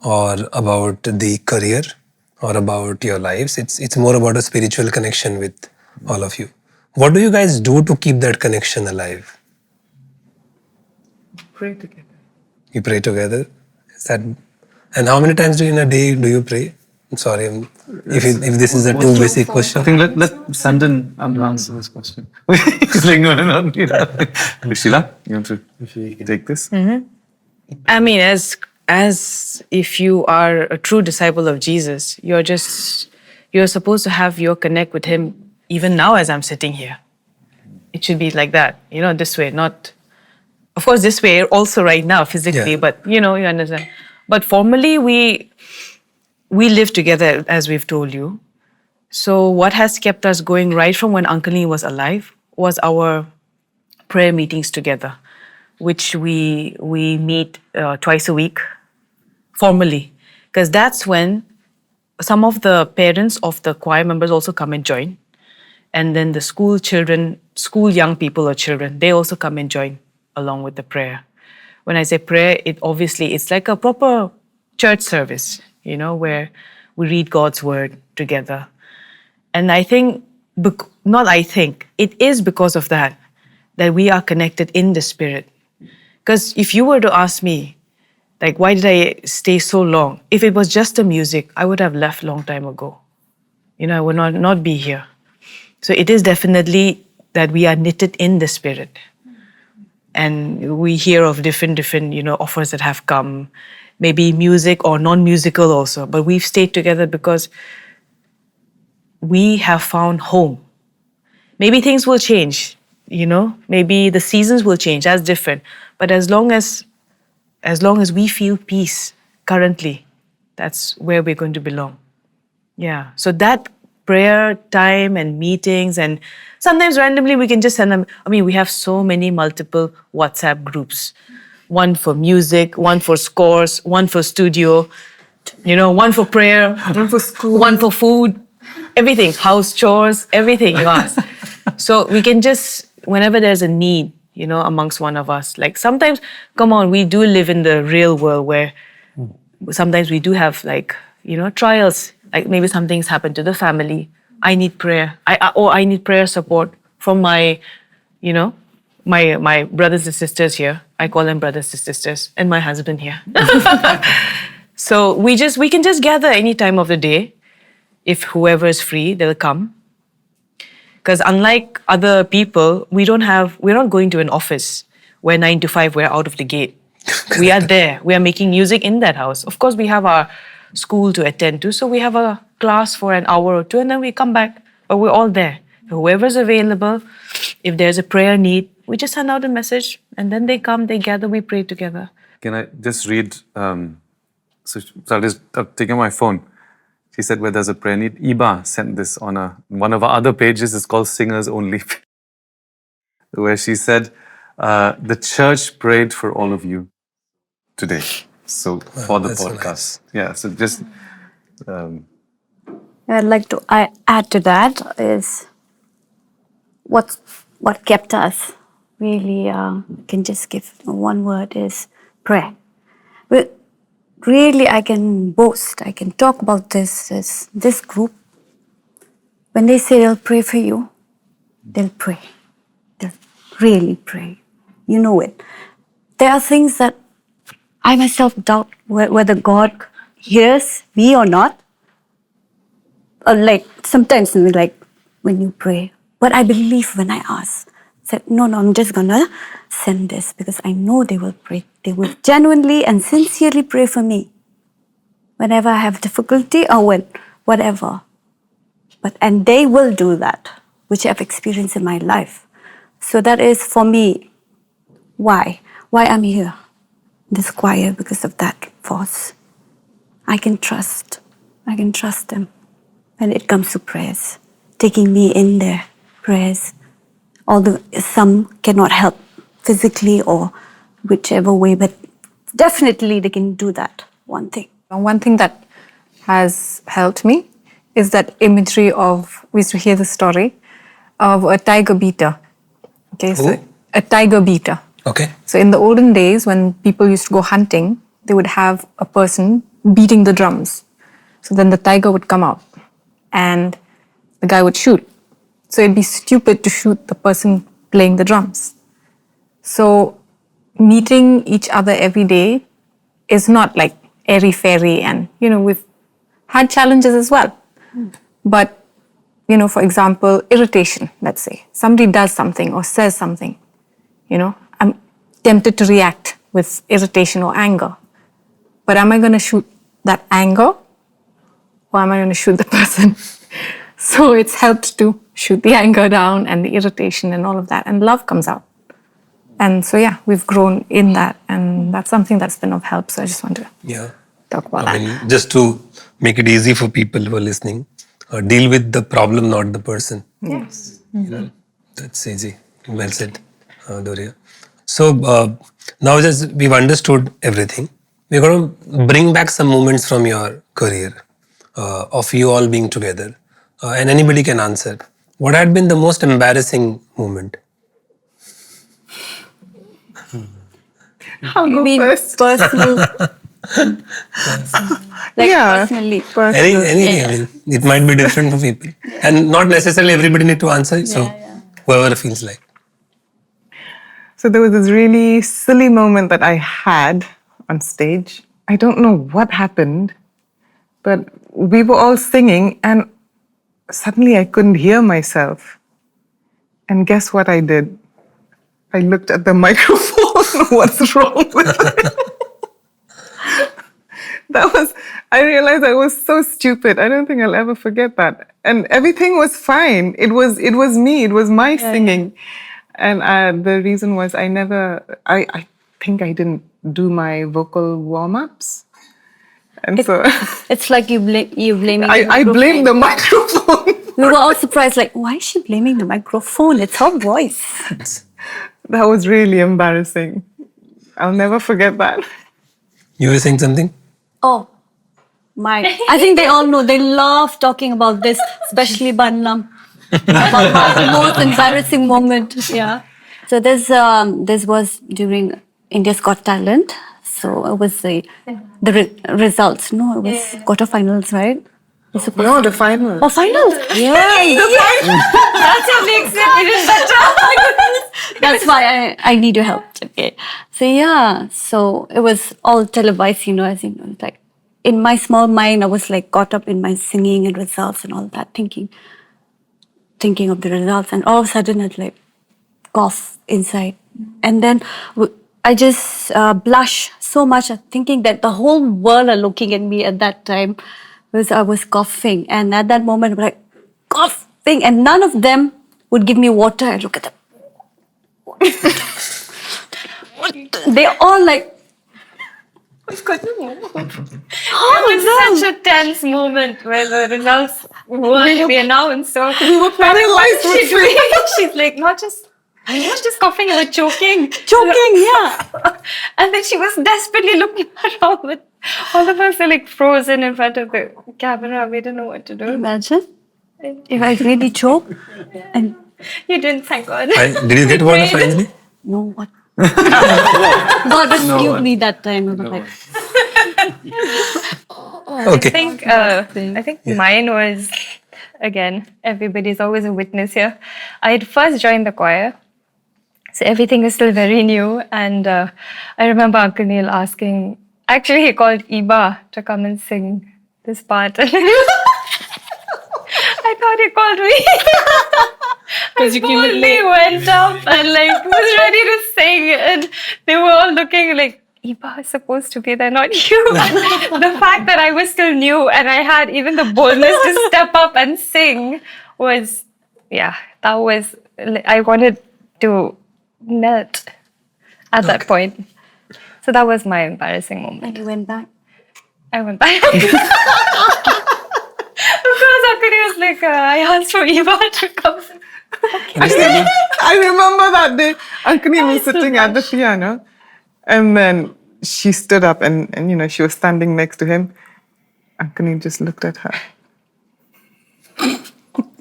or about the career or about your lives. It's more about a spiritual connection with all of you. What do you guys do to keep that connection alive? Pray together. You pray together? And how many times in a day do you pray? I'm sorry, if this is a too basic question. I think let Sandan answer this question. He's like, no. Sheila, you want to take this? Mm-hmm. I mean, as if you are a true disciple of Jesus, you're supposed to have your connect with him even now as I'm sitting here. It should be like that, this way, not, of course, this way also right now physically, but you understand. But formally, we live together, as we've told you. So what has kept us going right from when Uncle Neil was alive was our prayer meetings together, which we meet twice a week, formally. Because that's when some of the parents of the choir members also come and join. And then the school young people or children, they also come and join along with the prayer. When I say prayer, it's like a proper church service, where we read God's word together. And it is because of that we are connected in the spirit. Because if you were to ask me, like, why did I stay so long? If it was just the music, I would have left long time ago. I would not be here. So it is definitely that we are knitted in the spirit. And we hear of different offers that have come, maybe music or non-musical also. But we've stayed together because we have found home. Maybe things will change, maybe the seasons will change, that's different. But as long as we feel peace currently, that's where we're going to belong. Yeah, so that prayer time and meetings, and sometimes randomly we can just send them. We have so many multiple WhatsApp groups. One for music, one for scores, one for studio, one for prayer, one for school, one for food, everything, house chores, everything you ask. So we can just, whenever there's a need, amongst one of us, like sometimes, come on, we do live in the real world where sometimes we do have trials. Like maybe something's happened to the family. I need prayer. I need prayer support from my brothers and sisters here. I call them brothers and sisters, and my husband here. So we can just gather any time of the day. If whoever is free, they'll come. Because unlike other people, we're not going to an office where 9 to 5 we're out of the gate. We are there. We are making music in that house. Of course, we have our school to attend to, so we have a class for an hour or two, and then we come back. But we're all there. Whoever's available, if there's a prayer need, we just send out a message, and then they come, they gather, we pray together. Can I just read? So I'll take my phone. She said, where there's a prayer need. Iba sent this on one of our other pages. It's called Singers Only, where she said, the church prayed for all of you today. So for the podcast. So nice. Yeah, so just... I'd like to add to that is what kept us really, can just give one word, is prayer. But really, I can boast, I can talk about this group. When they say they'll pray for you, they'll pray. They'll really pray. You know it. There are things that I myself doubt whether God hears me or not. Or like sometimes like when you pray. But I believe when I ask, said, no, I'm just gonna send this because I know they will pray. They will genuinely and sincerely pray for me whenever I have difficulty or whatever. And they will do that, which I've experienced in my life. So that is for me why I'm here, this choir, because of that force. I can trust them when it comes to prayers, taking me in their prayers. Although some cannot help physically or whichever way, but definitely they can do that, one thing. One thing that has helped me is that imagery of, we used to hear the story of a tiger beater. Okay, so a tiger beater. Okay. So in the olden days, when people used to go hunting, they would have a person beating the drums. So then the tiger would come out and the guy would shoot. So it'd be stupid to shoot the person playing the drums. So meeting each other every day is not like airy-fairy, and, we've had challenges as well. But, for example, irritation, let's say. Somebody does something or says something, I'm tempted to react with irritation or anger. But am I going to shoot that anger or am I going to shoot the person? So it's helped to shoot the anger down and the irritation and all of that, and love comes out. And so, we've grown in that, and that's something that's been of help. So I just want to talk about that. Just to make it easy for people who are listening, deal with the problem, not the person. Yes. That's easy. Well said, Doria. So now that we've understood everything, we're going to bring back some moments from your career of you all being together. And anybody can answer. What had been the most embarrassing moment? I'll go first. Personal. Personally. Anything. I mean, it might be different for people. And not necessarily everybody need to answer. So whoever feels like. So there was this really silly moment that I had on stage. I don't know what happened, but we were all singing and suddenly I couldn't hear myself. And guess what I did? I looked at the microphone. What's wrong with it? I realized I was so stupid. I don't think I'll ever forget that. And everything was fine. It was me. It was my singing. And the reason was I think I didn't do my vocal warm-ups. And so... It's like you blaming I blame the microphone. We were all surprised, like, why is she blaming the microphone? It's her voice. That was really embarrassing. I'll never forget that. You were saying something? Oh, I think they all know. They love talking about this, especially Banlam. About the most embarrassing moment. Yeah. So this was during India's Got Talent. So it was the results. No, it was quarterfinals, right? No, the finals. Oh, finals. Yeah. That's what makes it even better. That's why I need your help. Okay. So it was all televised, as you know, like in my small mind, I was like caught up in my singing and results and all that, thinking, thinking of the results, and all of a sudden I'd like cough inside. And then I just blush so much, thinking that the whole world are looking at me at that time because I was coughing. And at that moment, I'm like, coughing, and none of them would give me water. I look at them. They all like, It was such a tense moment where the results were be announced. So what did she do? She's like, I'm not just coughing, you were choking. yeah. And then she was desperately looking around, but all of us are like frozen in front of the camera. We didn't know what to do. Imagine if I really choke. And You didn't, thank God. Did you get water finally? no, what? God rescued me that time. I was like, Okay. I think mine was, again, everybody's always a witness here. I had first joined the choir, so everything is still very new. And I remember Uncle Neil asking, actually he called Iba to come and sing this part. I thought he called me. Because you came in They went up and like was ready to sing, and they were all looking like, Iba is supposed to be there, not you. The fact that I was still new and I had even the boldness to step up and sing was, that was, I wanted to melt at that point. So that was my embarrassing moment. and you went back. I went back. Of course, Uncle was like, I asked for Eva to come. I remember that day. Uncle Neil was sitting at the piano, and then she stood up, and she was standing next to him. Uncle Neil just looked at her. He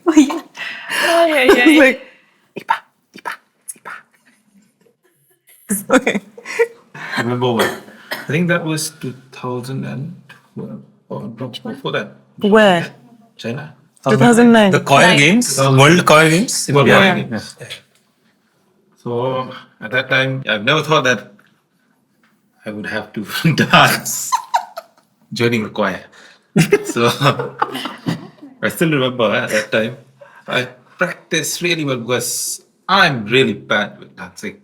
was like, Iba. Okay. I remember what? I think that was 2012 or before that. Where? China. 2009. The choir games, World Choir Games. World Yeah. War Games. So at that time, I've never thought that I would have to dance joining the choir. So I still remember at that time, I practiced really well because I'm really bad with dancing.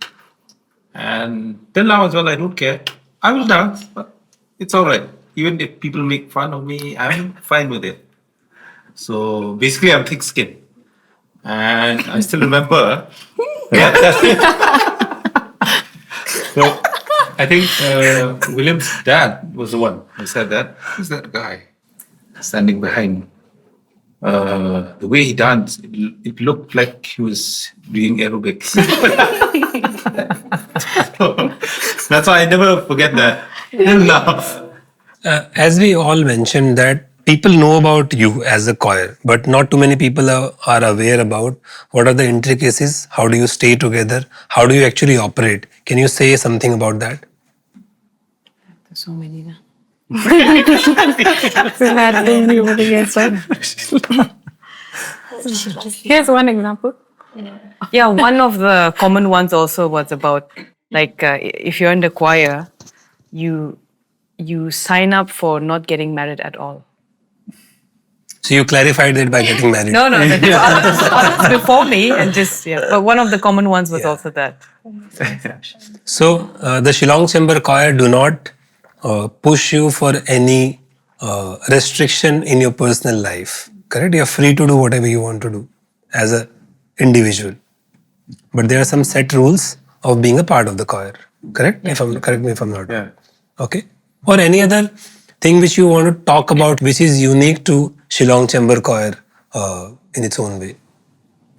And till now as well, I don't care. I will dance, but it's all right. Even if people make fun of me, I'm fine with it. So basically, I'm thick-skinned. And I still remember. So I think William's dad was the one who said that. Who's that guy standing behind? The way he danced, it looked like he was doing aerobics. That's why I never forget that. Till now. As we all mentioned that people know about you as a choir, but not too many people are aware about what are the intricacies, how do you stay together, how do you actually operate. Can you say something about that? There's so many now. Here's one example. Yeah, one of the common ones also was about if you're in the choir, you sign up for not getting married at all. So you clarified it by getting married. No, there were others before me, and but one of the common ones was also that. So the Shillong Chamber Choir do not push you for any restriction in your personal life. Correct? You're free to do whatever you want to do as an individual. But there are some set rules of being a part of the choir. Correct? Correct me if I'm not wrong. Okay. Or any other thing which you want to talk about which is unique to Shillong Chamber Choir in its own way.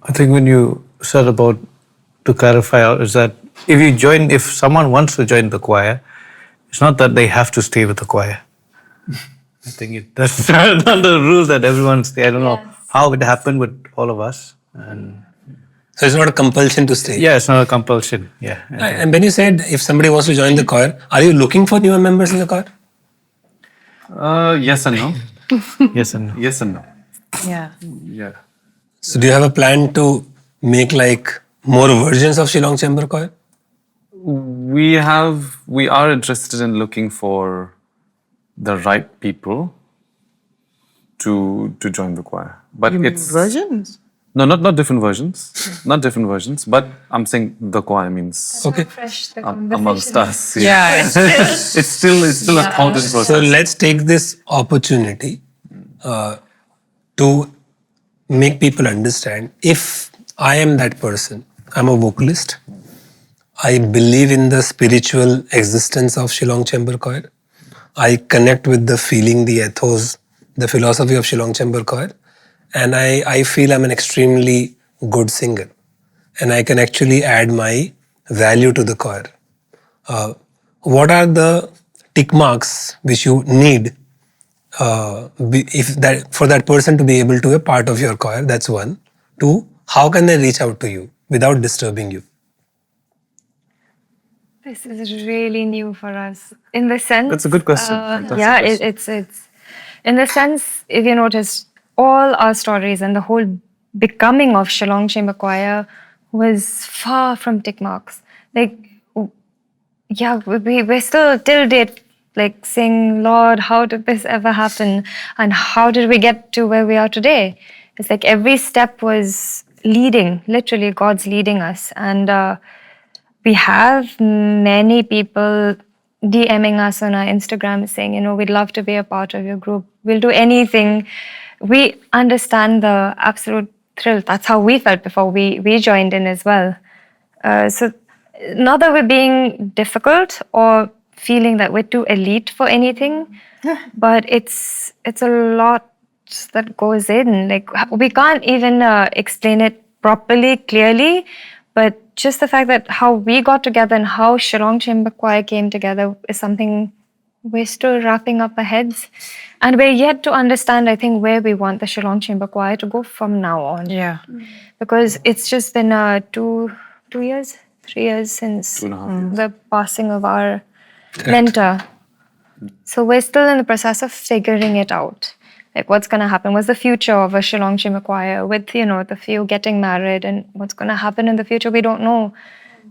I think when you said about, to clarify, is that if someone wants to join the choir, it's not that they have to stay with the choir. I think that's not the rule that everyone stay. I don't know how it happened with all of us. So it's not a compulsion to stay. Yeah, it's not a compulsion. Yeah. And when you said if somebody wants to join the choir, are you looking for newer members in the choir? Yes and no. Yes and no. Yes and no. Yeah. Yeah. So do you have a plan to make more versions of Shillong Chamber Choir? We are interested in looking for the right people to join the choir. But it's versions. No, not different versions. Not different versions, but I'm saying the choir means Okay. Fresh, the amongst conversation. us. Yeah. It's still a thought process. So let's take this opportunity to make people understand, if I am that person, I'm a vocalist, I believe in the spiritual existence of Shillong Chamber Choir, I connect with the feeling, the ethos, the philosophy of Shillong Chamber Choir, and I feel I'm an extremely good singer and I can actually add my value to the choir. What are the tick marks which you need for that person to be able to be a part of your choir? That's one. Two, how can they reach out to you without disturbing you? This is really new for us. In the sense, That's a good question. Fantastic yeah, question. it's in the sense, if you notice, all our stories and the whole becoming of Shillong Chamber Choir was far from tick marks. Like, yeah, we're still till date like saying, Lord, how did this ever happen, and how did we get to where we are today? It's like every step was leading, literally God's leading us, and we have many people DMing us on our Instagram saying, we'd love to be a part of your group. We'll do anything. We understand the absolute thrill. That's how we felt before we joined in as well. So not that we're being difficult or feeling that we're too elite for anything, but it's a lot that goes in. Like, we can't even explain it properly, clearly, but just the fact that how we got together and how Shillong Chamber Choir came together is something we're still wrapping up our heads. And we're yet to understand, I think, where we want the Shillong Chamber Choir to go from now on. Yeah. Because it's just been 3 years since 2.5 years. the passing of our mentor. So we're still in the process of figuring it out. Like, what's going to happen? What's the future of a Shillong Chamber Choir with, the few getting married, and what's going to happen in the future? We don't know.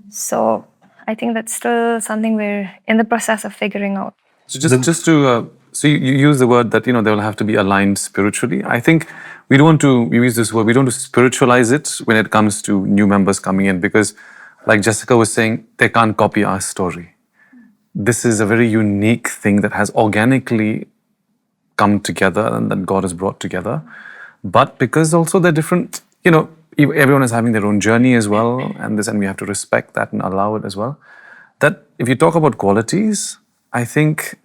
So I think that's still something we're in the process of figuring out. So just to so you use the word that they will have to be aligned spiritually. I think we don't want to use this word. We don't want to spiritualize it when it comes to new members coming in, because, like Jessica was saying, they can't copy our story. This is a very unique thing that has organically come together and that God has brought together. But because also they're different, everyone is having their own journey as well, and we have to respect that and allow it as well. That if you talk about qualities, I think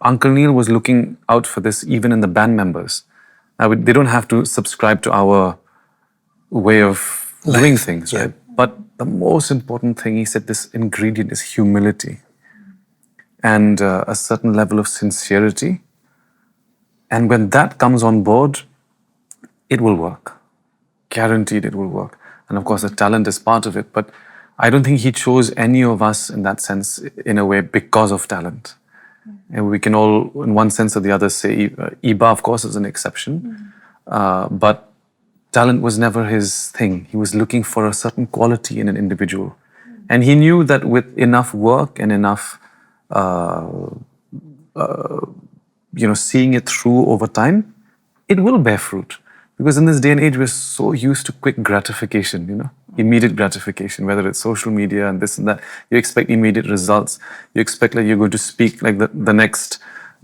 Uncle Neil was looking out for this even in the band members. Now, they don't have to subscribe to our way of doing things, right? But the most important thing, he said, this ingredient is humility and a certain level of sincerity. And when that comes on board, it will work. Guaranteed it will work. And of course, the talent is part of it. But I don't think he chose any of us in that sense, in a way, because of talent. And we can all, in one sense or the other, say Iba, of course, is an exception. But talent was never his thing. He was looking for a certain quality in an individual. And he knew that with enough work and enough seeing it through over time, it will bear fruit. Because in this day and age, we're so used to quick gratification, immediate gratification, whether it's social media and this and that. You expect immediate results. You expect like you're going to speak like the next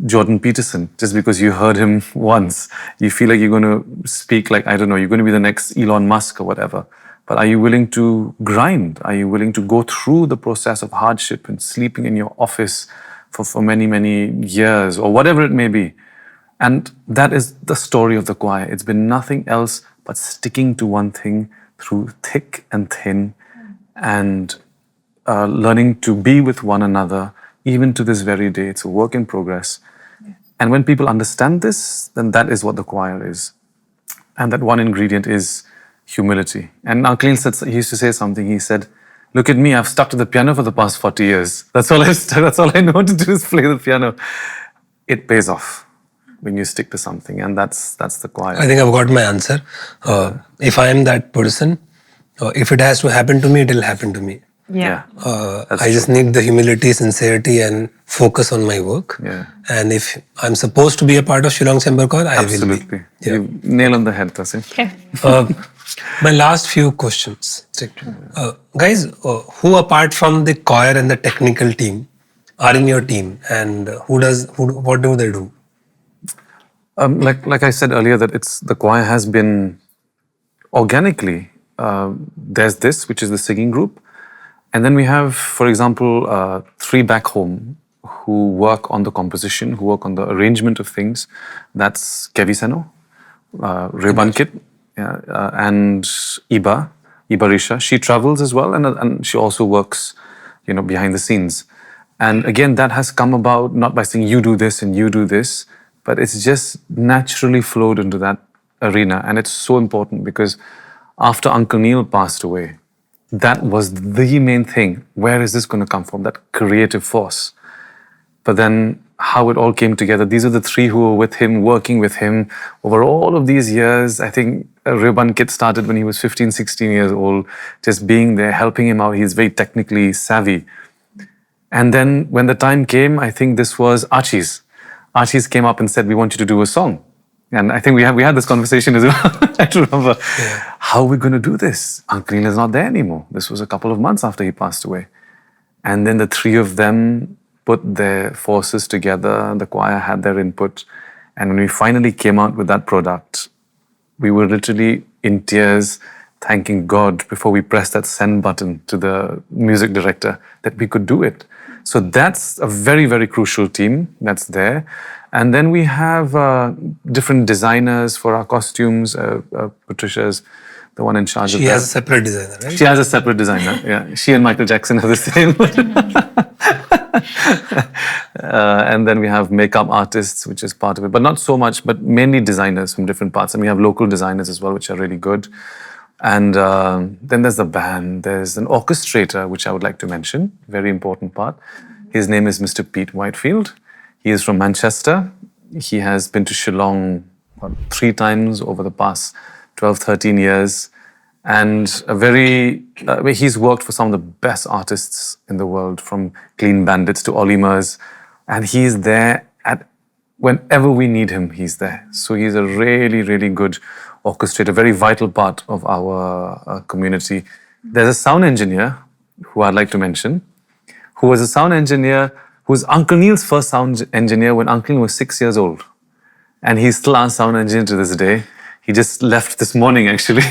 Jordan Peterson just because you heard him once. You feel like you're going to speak like, I don't know, you're going to be the next Elon Musk or whatever. But are you willing to grind? Are you willing to go through the process of hardship and sleeping in your office for many, many years or whatever it may be? And that is the story of the choir. It's been nothing else but sticking to one thing through thick and thin and learning to be with one another, even to this very day. It's a work in progress. And when people understand this, then that is what the choir is. And that one ingredient is humility. And Uncle Neil said, he used to say something. He said, "Look at me, I've stuck to the piano for the past 40 years. That's all I know to do is play the piano." It pays off when you stick to something, and that's the choir. I think I've got my answer. If I am that person, if it has to happen to me, it will happen to me. Yeah. I just need the humility, sincerity, and focus on my work. Yeah. And if I'm supposed to be a part of Shillong Chamber Choir, I will be. Absolutely. You nail on the head, Tarsame. My last few questions. Guys, who apart from the choir and the technical team are in your team, and what do they do? Like I said earlier, that the choir has been organically. There's this, which is the singing group, and then we have, for example, 3 back home who work on the composition, who work on the arrangement of things. That's Kevi Seno, Rebankit, and Iba Risha. She travels as well, and she also works, behind the scenes. And again, that has come about not by saying you do this and you do this, but it's just naturally flowed into that arena. And it's so important because after Uncle Neil passed away, that was the main thing. Where is this going to come from? That creative force. But then how it all came together. These are the 3 who were with him, working with him over all of these years. I think Rebankit started when he was 15, 16 years old, just being there, helping him out. He's very technically savvy. And then when the time came, I think this was Archie's. Archie's came up and said, we want you to do a song. And I think we had this conversation as well. I remember, how are we going to do this? Uncle Neil is not there anymore. This was a couple of months after he passed away. And then the 3 of them put their forces together. The choir had their input. And when we finally came out with that product, we were literally in tears, thanking God before we pressed that send button to the music director that we could do it. So that's a very, very crucial team that's there. And then we have different designers for our costumes. Patricia's the one in charge of that. She has a separate designer, right? She has a separate designer, yeah. She and Michael Jackson are the same. And then we have makeup artists, which is part of it. But not so much, but mainly designers from different parts. And we have local designers as well, which are really good. And then there's the band. There's an orchestrator, which I would like to mention. Very important part. His name is Mr. Pete Whitefield. He is from Manchester. He has been to Shillong 3 times over the past 12, 13 years. And he's worked for some of the best artists in the world, from Clean Bandits to Olimers. And he's there whenever we need him, he's there. So he's a really, really good orchestrator, very vital part of our community. There's a sound engineer who I'd like to mention, who was a sound engineer, who was Uncle Neil's first sound engineer when Uncle Neil was 6 years old. And he's still our sound engineer to this day. He just left this morning, actually.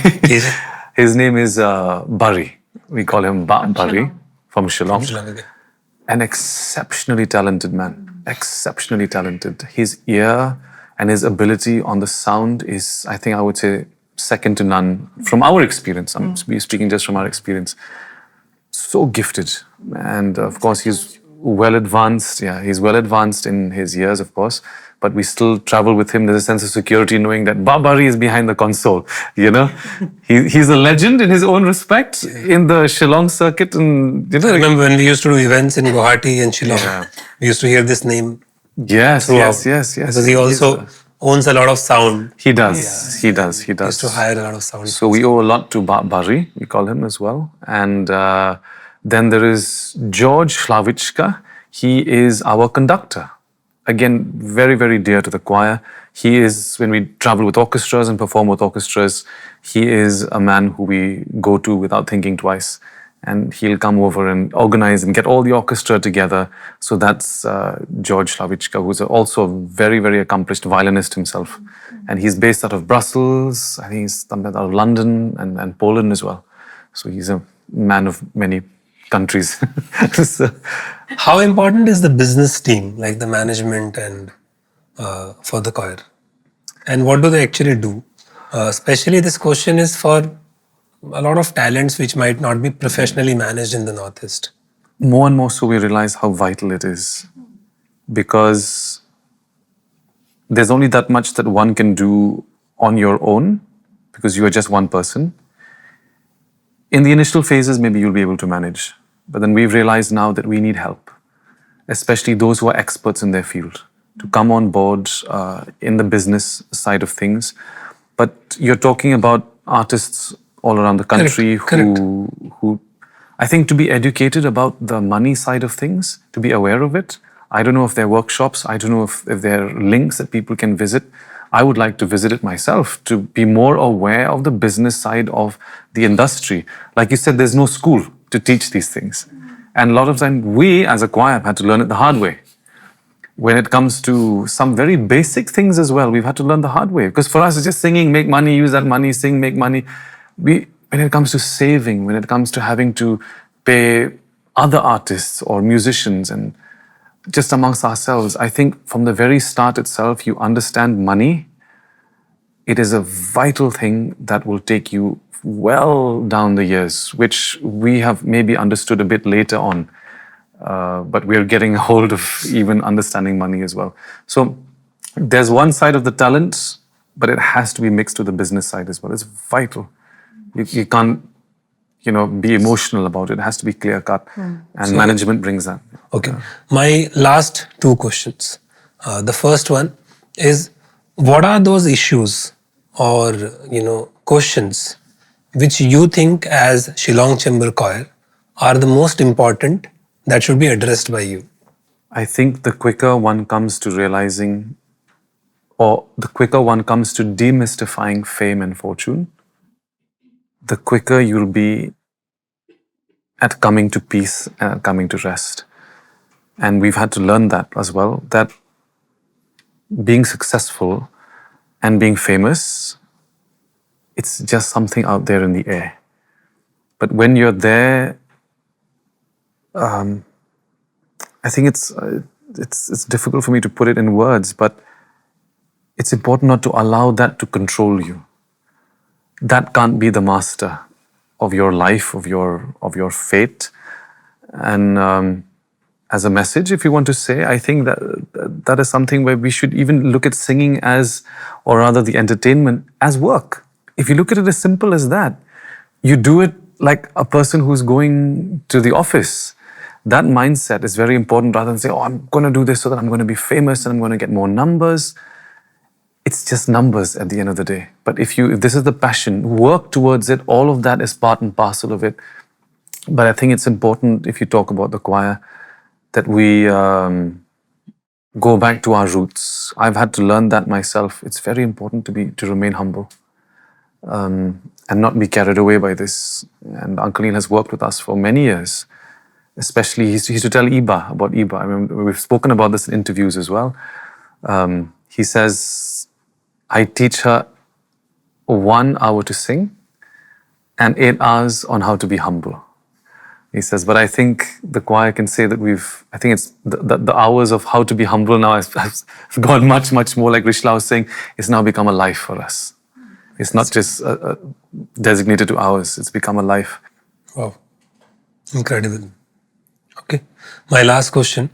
His name is Barry. We call him Barry from Shillong. An exceptionally talented man. Exceptionally talented. His ear and his ability on the sound is, I think I would say, second to none from our experience. I'm speaking just from our experience. So gifted. And of course, he's well advanced. Yeah, he's well advanced in his years, of course. But we still travel with him. There's a sense of security knowing that Babari is behind the console. He's a legend in his own respect in the Shillong circuit. And I remember when we used to do events in Guwahati and Shillong, we used to hear this name. Yes. Because he also owns a lot of sound. He does. He does. He used to hire a lot of sound. So we owe a lot to Bari, we call him as well. And then there is George Slavichka. He is our conductor. Again, very, very dear to the choir. He is, when we travel with orchestras and perform with orchestras, he is a man who we go to without thinking twice. And he'll come over and organize and get all the orchestra together. So that's George Slavichka, who's also a very, very accomplished violinist himself. And he's based out of Brussels. I think he's out of London and Poland as well. So he's a man of many countries. So, how important is the business team, like the management and for the choir? And what do they actually do? Especially this question is for a lot of talents which might not be professionally managed in the Northeast. More and more so we realize how vital it is, because there's only that much that one can do on your own, because you are just one person. In the initial phases, maybe you'll be able to manage. But then we've realized now that we need help, especially those who are experts in their field, to come on board in the business side of things. But you're talking about artists all around the country who I think to be educated about the money side of things, to be aware of it. I don't know if there are workshops, I don't know if there are links that people can visit, I would like to visit it myself to be more aware of the business side of the industry. Like you said, there's no school to teach these things. And a lot of times we as a choir have had to learn it the hard way. When it comes to some very basic things as well, we've had to learn the hard way. Because for us, it's just singing, make money, use that money, sing, make money. When it comes to saving, when it comes to having to pay other artists or musicians and just amongst ourselves, I think from the very start itself, you understand money. It is a vital thing that will take you well down the years, which we have maybe understood a bit later on. But we're getting a hold of even understanding money as well. So there's one side of the talent, but it has to be mixed with the business side as well. It's vital. You can't, be emotional about it. It has to be clear cut. And management brings that. Okay. My last two questions. The first one is, what are those issues or, questions which you think as Shillong Chamber Choir are the most important that should be addressed by you? I think the quicker one comes to realizing, or the quicker one comes to demystifying fame and fortune, the quicker you'll be at coming to peace and coming to rest. And we've had to learn that as well, that being successful and being famous, it's just something out there in the air. But when you're there, I think it's difficult for me to put it in words, but it's important not to allow that to control you. That can't be the master of your life, of your fate. And as a message, if you want to say, I think that is something where we should even look at singing as, or rather the entertainment, as work. If you look at it as simple as that, you do it like a person who's going to the office. That mindset is very important rather than say, I'm going to do this so that I'm going to be famous and I'm going to get more numbers. It's just numbers at the end of the day. But if this is the passion, work towards it, all of that is part and parcel of it. But I think it's important, if you talk about the choir, that we go back to our roots. I've had to learn that myself. It's very important to remain humble and not be carried away by this. And Uncle Neil has worked with us for many years. Especially, he used to tell Iba about Iba. I mean, we've spoken about this in interviews as well. He says, I teach her 1 hour to sing and 8 hours on how to be humble. He says, but I think the choir can say that I think it's the hours of how to be humble now has gone much, much more, like Rishla was saying, it's now become a life for us. It's not just designated to hours, it's become a life. Wow. Incredible. Okay. My last question,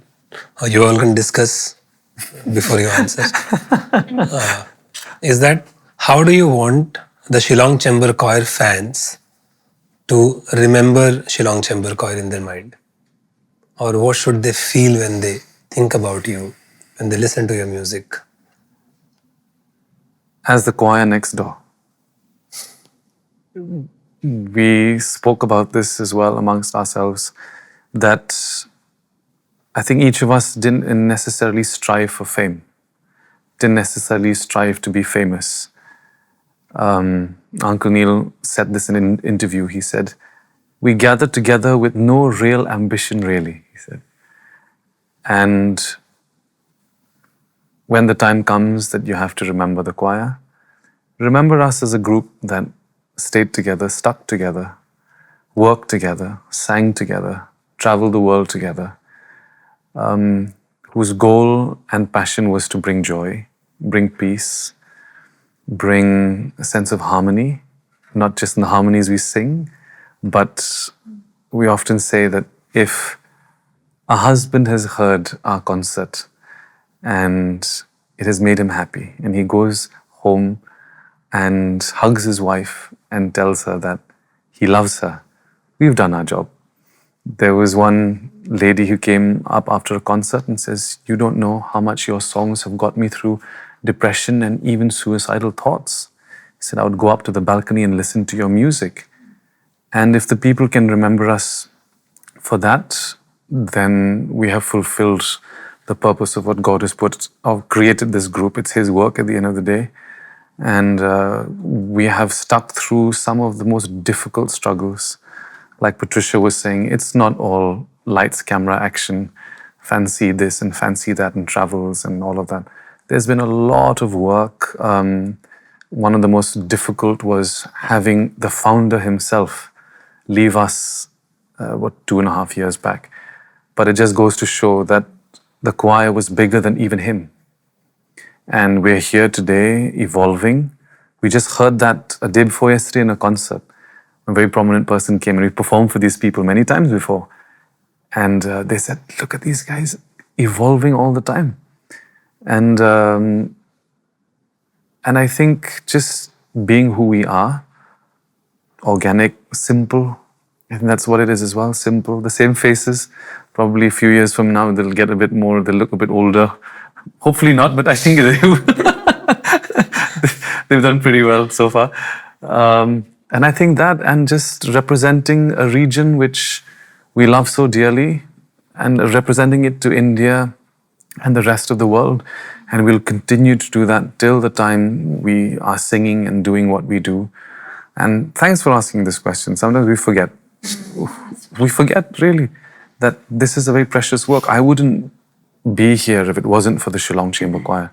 you all can discuss before you answer, is that how do you want the Shillong Chamber Choir fans to remember Shillong Chamber Choir in their mind? Or what should they feel when they think about you, when they listen to your music? As the choir next door. We spoke about this as well amongst ourselves, that I think each of us didn't necessarily strive for fame, didn't necessarily strive to be famous. Uncle Neil said this in an interview. He said, we gathered together with no real ambition, really, he said. And when the time comes that you have to remember the choir, remember us as a group that stayed together, stuck together, worked together, sang together, traveled the world together, whose goal and passion was to bring joy, bring peace, bring a sense of harmony, not just in the harmonies we sing, but we often say that if a husband has heard our concert and it has made him happy, and he goes home and hugs his wife and tells her that he loves her, we've done our job. There was one lady who came up after a concert and says, you don't know how much your songs have got me through depression and even suicidal thoughts. He said, I would go up to the balcony and listen to your music. And if the people can remember us for that, then we have fulfilled the purpose of what God has put or created this group. It's His work at the end of the day. And we have stuck through some of the most difficult struggles. Like Patricia was saying, it's not all lights, camera, action, fancy this and fancy that and travels and all of that. There's been a lot of work. One of the most difficult was having the founder himself leave us, 2.5 years back. But it just goes to show that the choir was bigger than even him. And we're here today, evolving. We just heard that a day before yesterday in a concert. A very prominent person came and we performed for these people many times before. And they said, look at these guys evolving all the time. And I think just being who we are, organic, simple, I think that's what it is as well, simple. The same faces, probably a few years from now, they'll get a bit more, they'll look a bit older. Hopefully not, but I think they've done pretty well so far. And I think that, and just representing a region which we love so dearly, and representing it to India and the rest of the world. And we'll continue to do that till the time we are singing and doing what we do. And thanks for asking this question. Sometimes we forget. We forget, really, that this is a very precious work. I wouldn't be here if it wasn't for the Shillong Chamber Choir.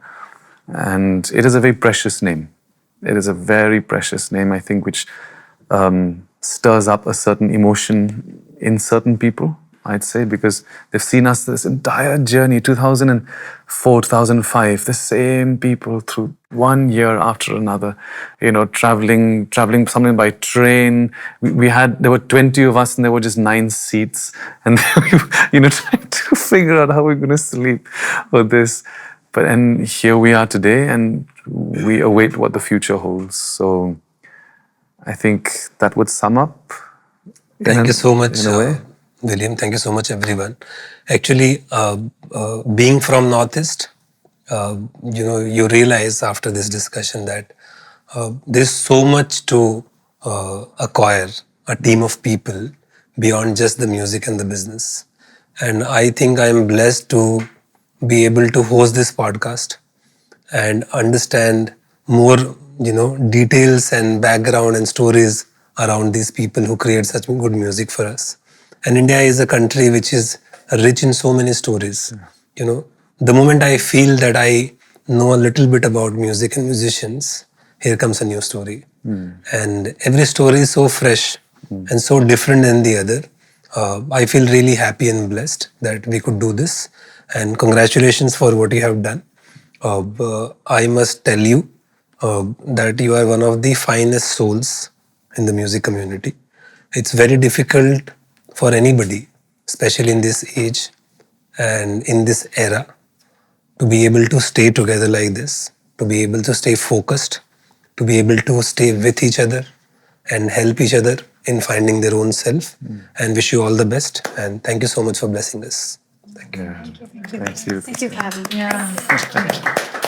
And it is a very precious name. It is a very precious name, I think, which stirs up a certain emotion in certain people, I'd say, because they've seen us this entire journey, 2004, 2005, the same people through one year after another, traveling something by train. There were 20 of us and there were just 9 seats. And trying to figure out how we're going to sleep or this. And here we are today and we await what the future holds. So I think that would sum up. Thank you so much, William. Thank you so much, everyone. Actually, being from Northeast, you realize after this discussion that there's so much to a choir, a team of people, beyond just the music and the business. And I think I'm blessed to be able to host this podcast and understand more, details and background and stories around these people who create such good music for us. And India is a country which is rich in so many stories. The moment I feel that I know a little bit about music and musicians, here comes a new story. And every story is so fresh and so different than the other. I feel really happy and blessed that we could do this. And congratulations for what you have done. I must tell you that you are one of the finest souls in the music community. It's very difficult for anybody, especially in this age and in this era, to be able to stay together like this, to be able to stay focused, to be able to stay with each other and help each other in finding their own self. And wish you all the best. And thank you so much for blessing us. Thank you. Thank you. Thank you for having me.